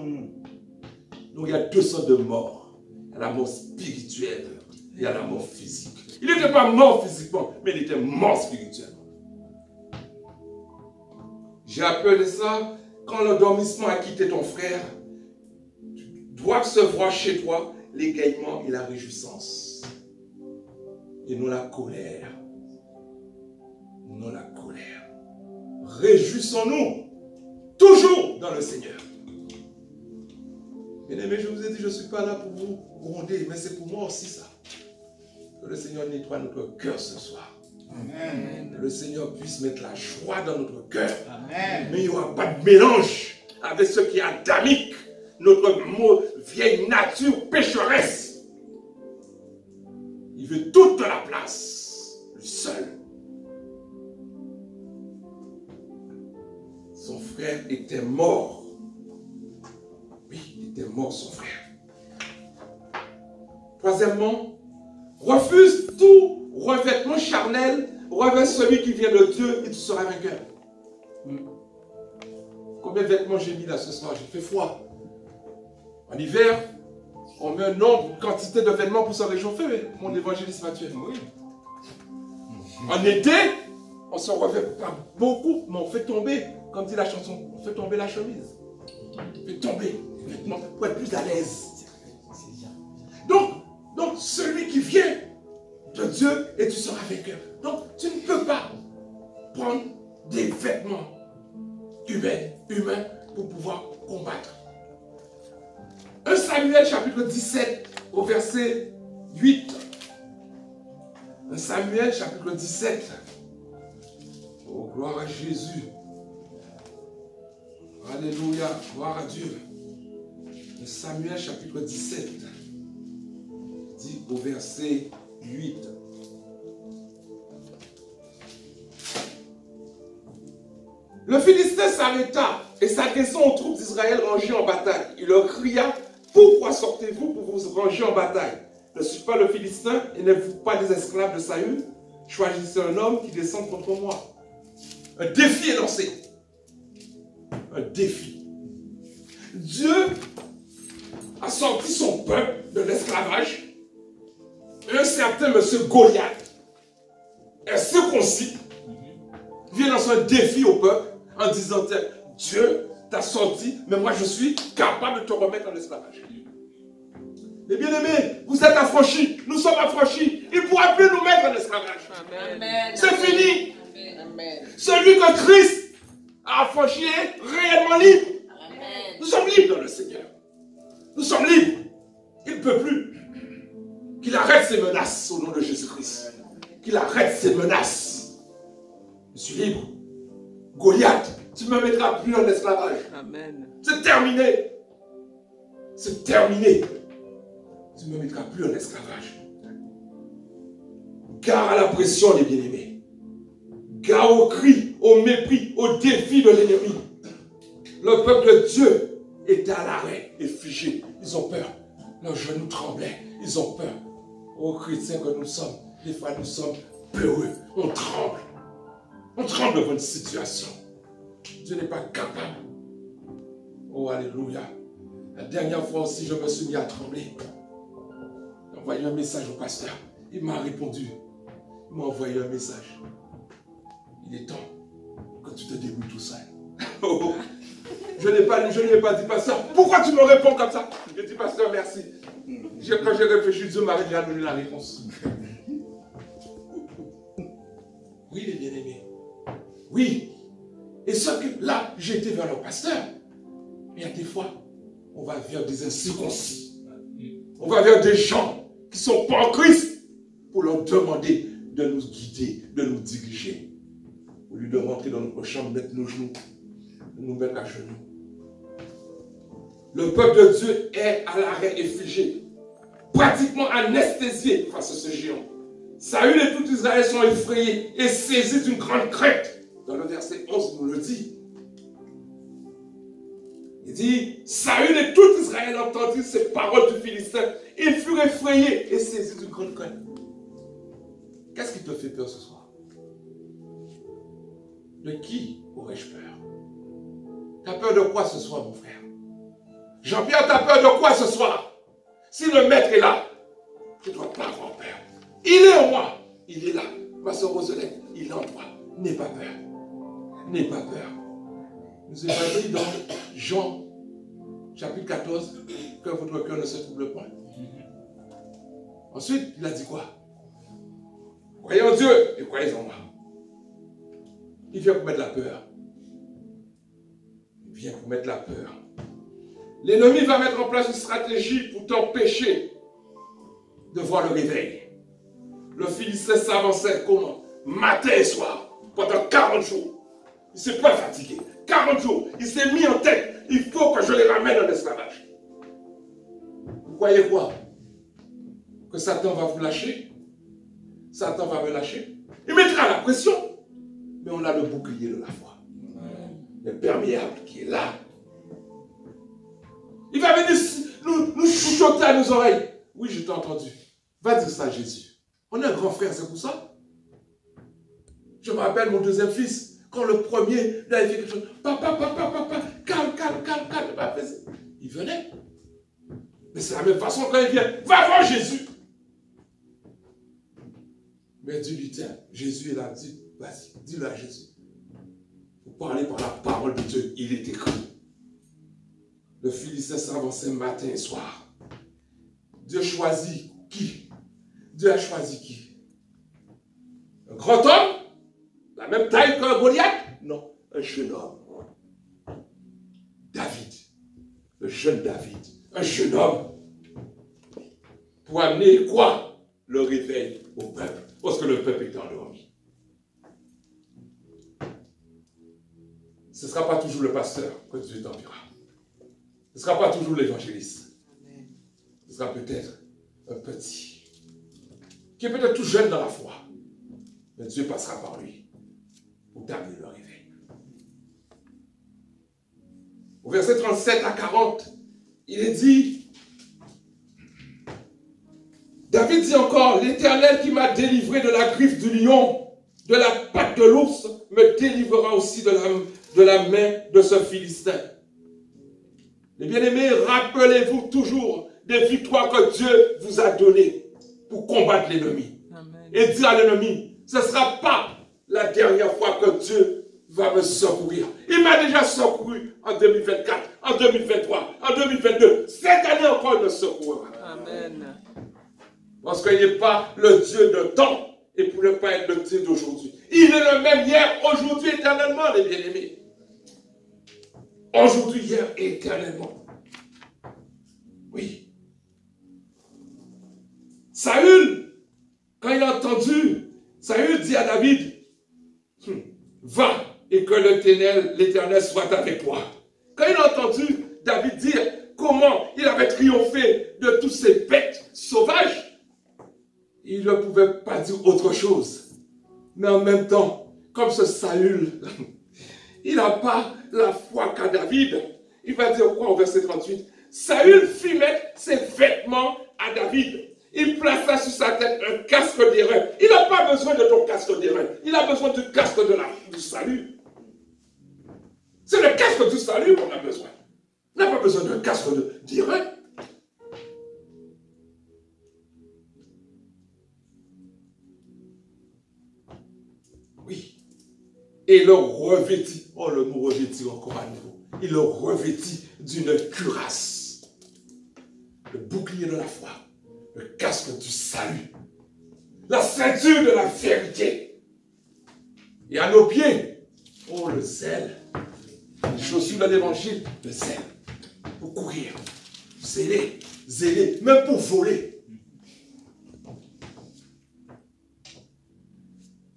A: Donc il y a deux sortes de morts. Il y a la mort spirituelle, il y a la mort physique. Il n'était pas mort physiquement, mais il était mort spirituellement. J'ai appelé ça, quand l'endormissement a quitté ton frère, doit se voir chez toi l'égaiement et la réjouissance. Et non la colère. Non la colère. Réjouissons-nous toujours dans le Seigneur. Bien-aimés, je vous ai dit, je ne suis pas là pour vous gronder, mais c'est pour moi aussi ça. Que le Seigneur nettoie notre cœur ce soir. Amen. Que le Seigneur puisse mettre la joie dans notre cœur. Amen. Mais il n'y aura pas de mélange avec ce qui est adamique, notre vieille nature pécheresse. Il veut toute la place, le seul. Son frère était mort. Oui, il était mort, son frère. Troisièmement, refuse tout revêtement charnel, revêt celui qui vient de Dieu et tu seras vainqueur. Combien de vêtements j'ai mis là ce soir? J'ai fait froid. En hiver, on met un nombre, une quantité de vêtements pour se réchauffer. Mon évangéliste Mathieu. Oui. En été, on ne se revêt pas beaucoup, mais on fait tomber, comme dit la chanson, on fait tomber la chemise. On fait tomber les vêtements pour être plus à l'aise. Donc, celui qui vient de Dieu et tu seras vainqueur. Donc, tu ne peux pas prendre des vêtements humains pour pouvoir combattre. 1 Samuel chapitre 17 au verset 8. Samuel, chapitre 17. Oh, gloire à Jésus. Alléluia, gloire à Dieu. Samuel, chapitre 17. Dit au verset 8. Le Philistin s'arrêta et s'adressant aux troupes d'Israël rangées en bataille. Il leur cria, pourquoi sortez-vous pour vous ranger en bataille? Ne suis pas le Philistin et n'êtes-vous pas des esclaves de Saül? Choisissez un homme qui descende contre moi. Un défi est lancé. Un défi. Dieu a sorti son peuple de l'esclavage. Un certain monsieur Goliath, un circoncis, vient lancer un défi au peuple en disant, Dieu t'a sorti, mais moi je suis capable de te remettre en esclavage. Les bien-aimés, vous êtes affranchis, nous sommes affranchis. Il ne pourra plus nous mettre en esclavage. C'est fini.
C: Amen.
A: Celui que Christ a affranchi est réellement libre.
C: Amen.
A: Nous sommes libres dans le Seigneur. Nous sommes libres. Il ne peut plus. Qu'il arrête ses menaces au nom de Jésus-Christ. Qu'il arrête ses menaces. Je suis libre. Goliath, tu ne me mettras plus en esclavage.
B: Amen.
A: C'est terminé. C'est terminé. Tu ne me mettras plus en esclavage. Gare à la pression des bien-aimés. Gare au cri, au mépris, au défi de l'ennemi. Le peuple de Dieu est à l'arrêt et figé. Ils ont peur. Leurs genoux tremblaient. Ils ont peur. Ô chrétiens que nous sommes, des fois nous sommes peureux. On tremble. On tremble devant une situation. Dieu n'est pas capable. Oh, alléluia. La dernière fois aussi, je me suis mis à trembler. J'ai envoyé un message au pasteur. Il m'a répondu. Il m'a envoyé un message. Il est temps que tu te débrouilles tout seul. Je ne lui ai pas dit, pasteur, pourquoi tu me réponds comme ça? Je dis, pasteur, merci. Quand j'ai réfléchi, Dieu m'a déjà donné la réponse. Oui, les bien-aimés. Oui. Et ce que là, j'ai été vers le pasteur. Il y a des fois, on va vers des incirconcis. On va vers des gens qui ne sont pas en Christ pour leur demander de nous guider, de nous diriger. Au lieu de rentrer dans notre chambre, mettre nos genoux, de nous mettre à genoux. Le peuple de Dieu est à l'arrêt et figé, pratiquement anesthésié face à ce géant. Saül et tout Israël sont effrayés et saisis d'une grande crainte. Dans le verset 11, il nous le dit. Il dit, Saül et tout Israël entendirent ces paroles du Philistin. Ils furent effrayés et saisis d'une grande crainte. Qu'est-ce qui te fait peur ce soir? De qui aurais-je peur? Tu as peur de quoi ce soir, mon frère? Jean-Pierre, tu as peur de quoi ce soir? Si le maître est là, tu ne dois pas avoir peur. Il est en moi. Il est là. Ma soeur Roselette, il est en toi. N'aie pas peur. N'aie pas peur. Nous avons dit dans Jean, chapitre 14, que votre cœur ne se trouble point. Ensuite, il a dit quoi? Croyez en Dieu et croyez en moi. Il vient pour mettre la peur. Il vient pour mettre la peur. L'ennemi va mettre en place une stratégie pour t'empêcher de voir le réveil. Le Philistin s'avançait comment? Matin et soir, pendant 40 jours. Il ne s'est pas fatigué. 40 jours, il s'est mis en tête. Il faut que je les ramène en esclavage. Vous croyez quoi? Que Satan va vous lâcher? Satan va me lâcher? Il mettra la pression. Mais on a le bouclier de la foi. Le perméable qui est là. Il va venir nous chuchoter à nos oreilles. Oui, je t'ai entendu. Va dire ça à Jésus. On est un grand frère, c'est pour ça. Je me rappelle mon deuxième fils. Quand le premier, il avait fait quelque chose. Papa, calme. Il venait. Mais c'est la même façon quand il vient. Va voir Jésus. Mais Dieu lui dit, Jésus est là. Dis, vas-y, dis-le à Jésus. Vous parlez par la parole de Dieu. Il est écrit. Le Philistin s'avançait matin et soir. Dieu choisit qui? Dieu a choisi qui? Un grand homme? La même taille qu'un Goliath? Non, un jeune homme. David. Le jeune David. Un jeune homme. pour amener quoi? Le réveil au peuple, parce que le peuple est endormi. Ce ne sera pas toujours le pasteur que Dieu t'enverra. Ce ne sera pas toujours l'évangéliste. Ce sera peut-être un petit, qui est peut-être tout jeune dans la foi. Mais Dieu passera par lui pour t'amener le réveil. Au verset 37 à 40, il est dit, David dit encore, l'Éternel qui m'a délivré de la griffe du lion, de la patte de l'ours, me délivrera aussi de la main de ce Philistin. Les bien-aimés, rappelez-vous toujours des victoires que Dieu vous a données pour combattre l'ennemi. Et dire à l'ennemi, ce ne sera pas la dernière fois que Dieu va me secourir. Il m'a déjà secouru en 2024, en 2023, en 2022. Cette année encore, il me secourra.
B: Amen.
A: Parce qu'il n'est pas le Dieu de temps et pour ne pas être le Dieu d'aujourd'hui. Il est le même hier, aujourd'hui, éternellement, les bien-aimés. Aujourd'hui, hier et éternellement. Oui. Saül, quand il a entendu, Saül dit à David, va et que l'Éternel soit avec toi. Quand il a entendu David dire comment il avait triomphé de toutes ces bêtes sauvages, il ne pouvait pas dire autre chose. Mais en même temps, comme ce Saül, il n'a pas la foi qu'a David. Il va dire quoi au verset 38? Saül fit mettre ses vêtements à David. Il plaça sur sa tête un casque d'airain. Il n'a pas besoin de ton casque d'airain. Il a besoin du casque du salut. C'est le casque du salut qu'on a besoin. On n'a pas besoin d'un casque d'airain. Oui. Et il le revêtit. Oh, le mot revêtit encore à nouveau. Il le revêtit d'une cuirasse. Le bouclier de la foi. Le casque du salut. La ceinture de la vérité. Et à nos pieds, oh, le zèle. Les chaussures de l'évangile, le zèle. Pour courir. Zéler. Même pour voler.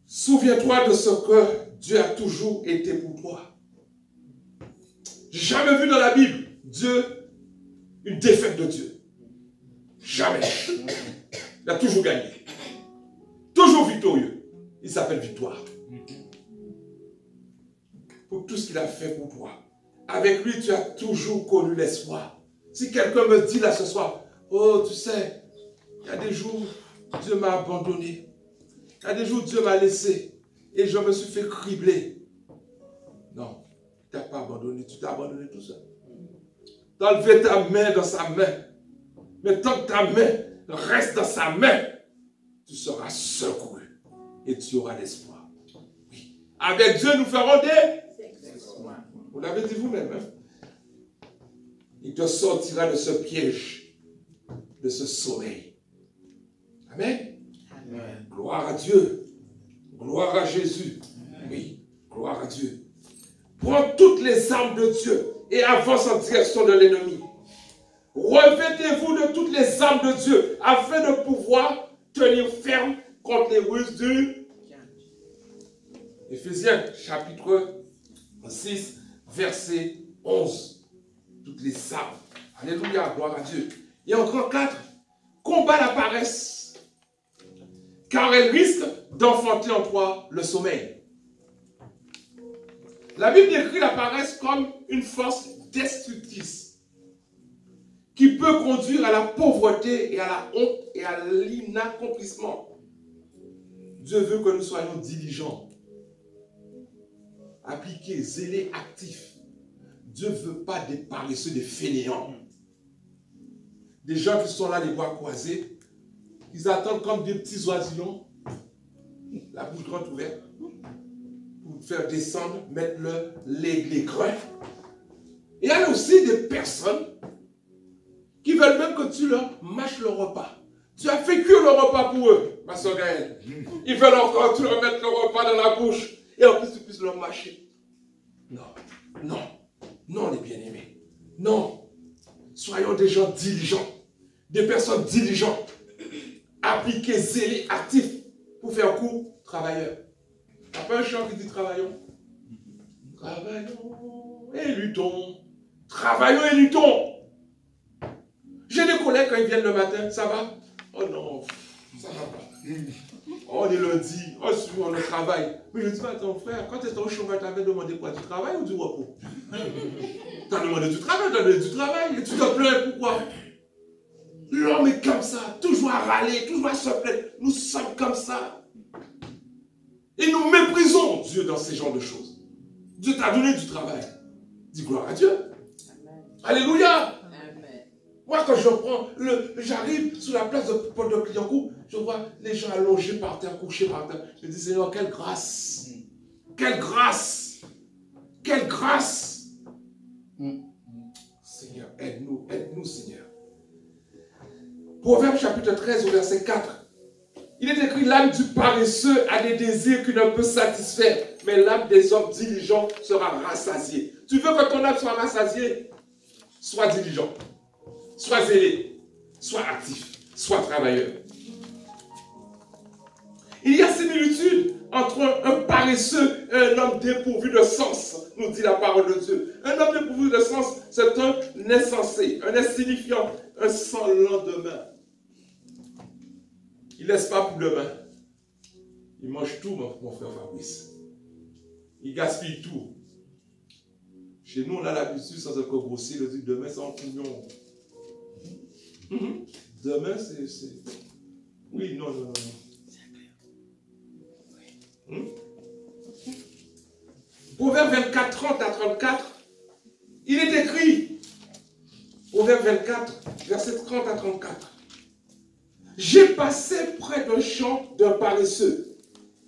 A: Souviens-toi de ce que Dieu a toujours été pour toi. J'ai jamais vu dans la Bible, une défaite de Dieu. Jamais. Il a toujours gagné. Toujours victorieux. Il s'appelle victoire. Pour tout ce qu'il a fait pour toi. Avec lui, tu as toujours connu l'espoir. Si quelqu'un me dit là ce soir, oh, tu sais, il y a des jours, Dieu m'a abandonné. Il y a des jours, Dieu m'a laissé. Et je me suis fait cribler. Non, tu n'as pas abandonné. Tu t'es abandonné tout seul. Tu as enlevé ta main dans sa main. Mais tant que ta main reste dans sa main, tu seras secouru. Et tu auras l'espoir. Oui. Avec Dieu, nous ferons des... Vous l'avez dit vous-même. Hein? Il te sortira de ce piège, de ce sommeil. Amen. Amen. Gloire à Dieu. Gloire à Jésus. Oui, gloire à Dieu. Prends toutes les armes de Dieu et avance en direction de l'ennemi. Revêtez-vous de toutes les armes de Dieu afin de pouvoir tenir ferme contre les ruses du... Éphésiens, chapitre 6, verset 11. Toutes les armes. Alléluia, gloire à Dieu. Et encore 4. Combat la paresse, car elle risque d'enfanter en toi le sommeil. La Bible décrit la paresse comme une force destructrice qui peut conduire à la pauvreté et à la honte et à l'inaccomplissement. Dieu veut que nous soyons diligents, appliqués, zélés, actifs. Dieu ne veut pas des paresseux, des fainéants. Des gens qui sont là, les bras croisés, ils attendent comme des petits oisillons, la bouche grande ouverte, pour faire descendre, mettre les grains. Et il y a aussi des personnes qui veulent même que tu leur mâches le repas. Tu as fait cuire le repas pour eux, ma soeur Gaëlle. Ils veulent encore que tu leur mettes le repas dans la bouche et en plus tu puisses leur mâcher. Non, les bien-aimés. Non. Soyons des gens diligents, des personnes diligentes, appliqué, zélé, actif pour faire court, travailleur. T'as pas un chant qui dit travaillons? Travaillons et luttons. Travaillons et luttons. J'ai des collègues quand ils viennent le matin, ça va? Oh non, ça va pas. Oh, on est lundi, oh, on le travail. Mais je dis, mais attends frère, quand tu étais au chômage, tu avais demandé quoi? Du travail ou du repos? Tu as demandé du travail, tu as demandé du travail, et tu te plains pourquoi? L'homme est comme ça, toujours à râler, toujours à se plaindre. Nous sommes comme ça. Et nous méprisons Dieu dans ces genres de choses. Dieu t'a donné du travail. Dis gloire à Dieu. Amen. Alléluia. Amen. Moi, quand j'arrive sur la place de Paul de Clignancourt, je vois les gens allongés par terre, couchés par terre. Je me dis, Seigneur, quelle grâce. Quelle grâce. Quelle grâce. Seigneur, aide-nous, Seigneur. Proverbe chapitre 13 au verset 4. Il est écrit, l'âme du paresseux a des désirs qu'il ne peut satisfaire, mais l'âme des hommes diligents sera rassasiée. Tu veux que ton âme soit rassasiée? Sois diligent, sois zélé, sois actif, sois travailleur. Il y a similitude entre un paresseux et un homme dépourvu de sens, nous dit la parole de Dieu. Un homme dépourvu de sens, c'est un insensé, un insignifiant, un sans lendemain. Il ne laisse pas pour demain. Il mange tout, mon frère Fabrice. Il gaspille tout. Chez nous, on a l'habitude, sans encore grossir, de dire demain, c'est en pignon. Demain, c'est... Oui, non. Proverbe 24, 30 à 34, il est écrit, Proverbe 24, verset 30 à 34. J'ai passé près d'un champ d'un paresseux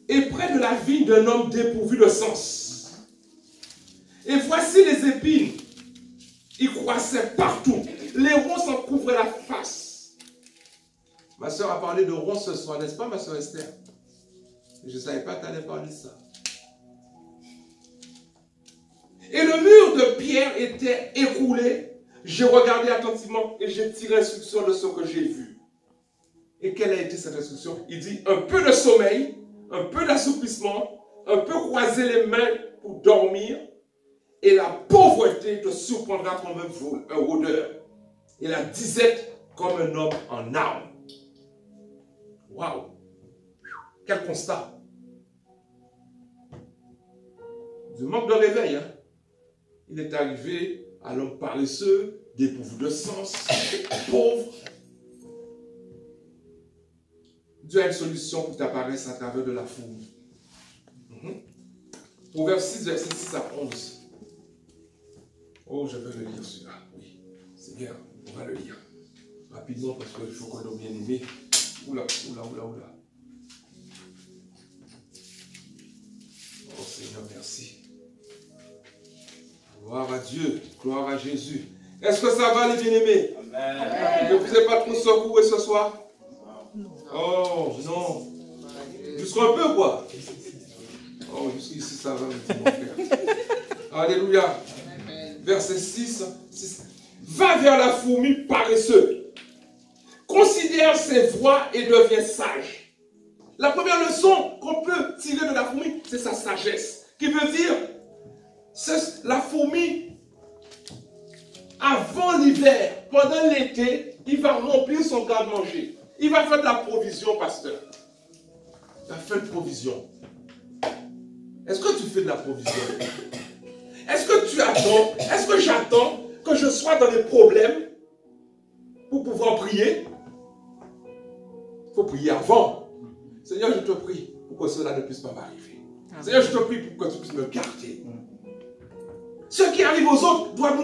A: et près de la vigne d'un homme dépourvu de sens. Et voici les épines. Ils croissaient partout. Les ronces en couvraient la face. Ma soeur a parlé de ronces ce soir, n'est-ce pas, ma soeur Esther? Je ne savais pas que tu allais parler de ça. Et le mur de pierre était écroulé. J'ai regardé attentivement et j'ai tiré instruction de ce que j'ai vu. Et quelle a été cette instruction? Il dit un peu de sommeil, un peu d'assouplissement, un peu croiser les mains pour dormir, et la pauvreté te surprendra comme un rôdeur, et la disette comme un homme en armes. Waouh! Quel constat! Du manque de réveil, hein? Il est arrivé à l'homme paresseux, dépourvu de sens, pauvre. Dieu a une solution pour ta paresse à travers de la fourmi. Proverbe 6, verset 6 à 11. Oh, je vais le lire celui-là. Oui, c'est bien, on va le lire. Rapidement, parce qu'il faut qu'on ait bien aimé. Oula. Oh Seigneur, merci. Gloire à Dieu, gloire à Jésus. Est-ce que ça va les bien-aimés? Amen. Ne vous ai pas trop secouré ce soir? Oh non. Jusqu'à un peu quoi. Oh, jusqu'ici ça va, mon frère. Alléluia. Verset 6. Va vers la fourmi paresseuse. Considère ses voies et deviens sage. La première leçon qu'on peut tirer de la fourmi, c'est sa sagesse. Qui veut dire, la fourmi, avant l'hiver, pendant l'été, il va remplir son garde-manger. Il va faire de la provision, pasteur. Il va faire de la provision. Est-ce que tu fais de la provision? Est-ce que tu attends? Est-ce que j'attends que je sois dans des problèmes pour pouvoir prier? Il faut prier avant. Seigneur, je te prie pour que cela ne puisse pas m'arriver. Seigneur, je te prie pour que tu puisses me garder. Ce qui arrive aux autres doit nous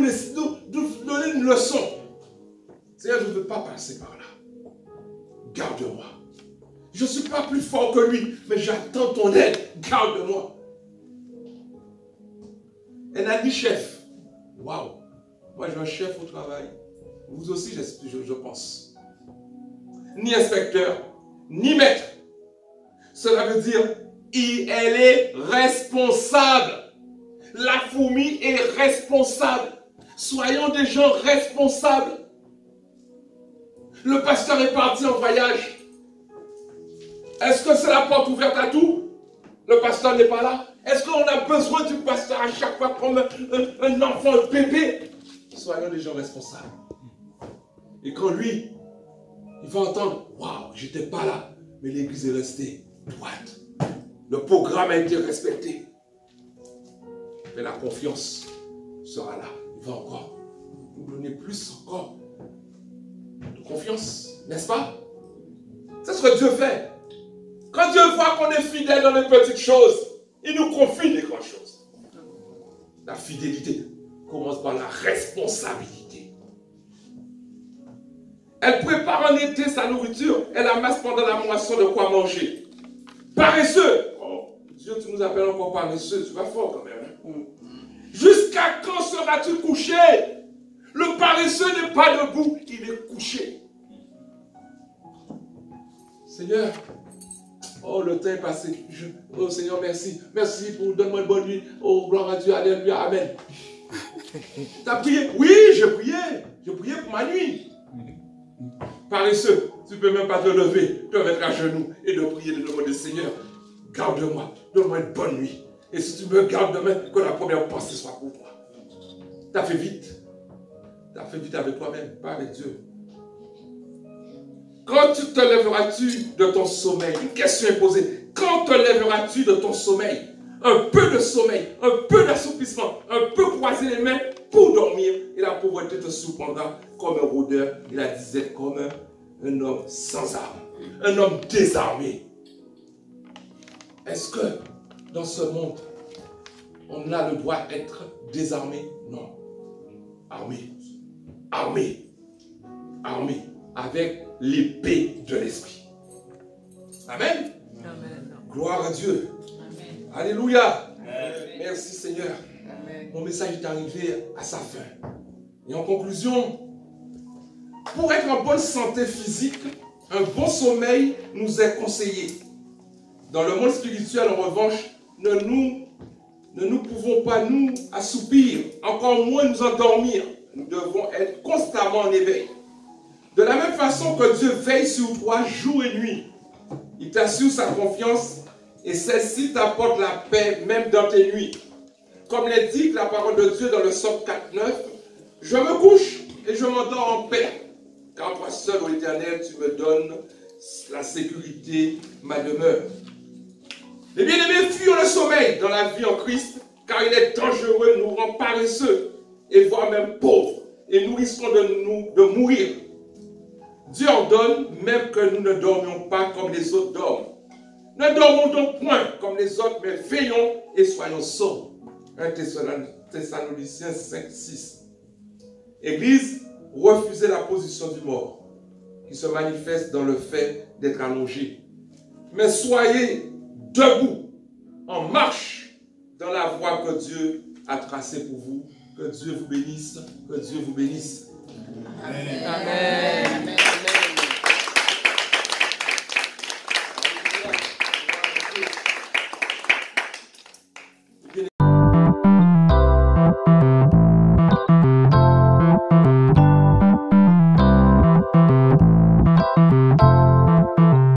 A: donner une leçon. Seigneur, je ne veux pas passer par là. Garde-moi. Je ne suis pas plus fort que lui, mais j'attends ton aide. Garde-moi. Elle n'a ni chef. Waouh. Moi, j'ai un chef au travail. Vous aussi, je pense. Ni inspecteur, ni maître. Cela veut dire, elle est responsable. La fourmi est responsable. Soyons des gens responsables. Le pasteur est parti en voyage. Est-ce que c'est la porte ouverte à tout? Le pasteur n'est pas là? Est-ce qu'on a besoin du pasteur à chaque fois comme un enfant, un bébé? Soyons des gens responsables. Et quand lui, il va entendre, waouh, j'étais pas là, mais l'église est restée droite. Le programme a été respecté. Mais la confiance sera là. Il va encore nous donner plus encore de confiance, n'est-ce pas? C'est ce que Dieu fait. Quand Dieu voit qu'on est fidèle dans les petites choses, il nous confie les grandes choses. La fidélité commence par la responsabilité. Elle prépare en été sa nourriture, elle amasse pendant la moisson de quoi manger. Paresseux. Oh, Dieu, tu nous appelles encore paresseux, tu vas fort quand même. Hein? Jusqu'à quand seras-tu couché? Le paresseux n'est pas debout, il est couché. Seigneur, oh, le temps est passé. Oh Seigneur, merci. Merci pour donne-moi une bonne nuit. Oh, gloire à Dieu, alléluia, amen. Tu as prié? Oui, j'ai prié. J'ai prié pour ma nuit. Paresseux, tu ne peux même pas te lever, te mettre à genoux et de prier, de demander, Seigneur, garde-moi, donne-moi une bonne nuit. Et si tu me gardes demain, que la première pensée soit pour moi. Tu as fait vite. Tu as fait vite avec toi-même, pas avec Dieu. Quand tu te lèveras-tu de ton sommeil? Une question est posée. Quand te lèveras-tu de ton sommeil? Un peu de sommeil, un peu d'assoupissement, un peu croiser les mains pour dormir. Et la pauvreté te surprendra comme un rôdeur. Il la disait comme un homme sans armes, un homme désarmé. Est-ce que dans ce monde, on a le droit d'être désarmé? Non. Armé. Armé. Armé. Avec l'épée de l'esprit. Amen.
B: Amen.
A: Gloire à Dieu.
C: Amen.
A: Alléluia.
C: Amen.
A: Merci Seigneur.
C: Amen.
A: Mon message est arrivé à sa fin. Et en conclusion, pour être en bonne santé physique, un bon sommeil nous est conseillé. Dans le monde spirituel, en revanche, ne nous pouvons pas nous assoupir, encore moins nous endormir. Nous devons être constamment en éveil. De la même façon que Dieu veille sur toi jour et nuit, il t'assure sa confiance et celle-ci t'apporte la paix même dans tes nuits. Comme l'indique la parole de Dieu dans le Psaume 4:9, je me couche et je m'endors en paix, car toi seul, ô Éternel, tu me donnes la sécurité, ma demeure. Les bien-aimés, fuyons le sommeil dans la vie en Christ, car il est dangereux, nous rend paresseux et voire même pauvres, et nous risquons de mourir. Dieu ordonne même que nous ne dormions pas comme les autres dorment. Ne dormons donc point comme les autres, mais veillons et soyons sobres. 1 Thessaloniciens 5:6. Église, refusez la position du mort, qui se manifeste dans le fait d'être allongé. Mais soyez debout, en marche, dans la voie que Dieu a tracée pour vous. Que Dieu vous bénisse, que Dieu vous bénisse.
C: Amen.
B: Amen.
C: Amen.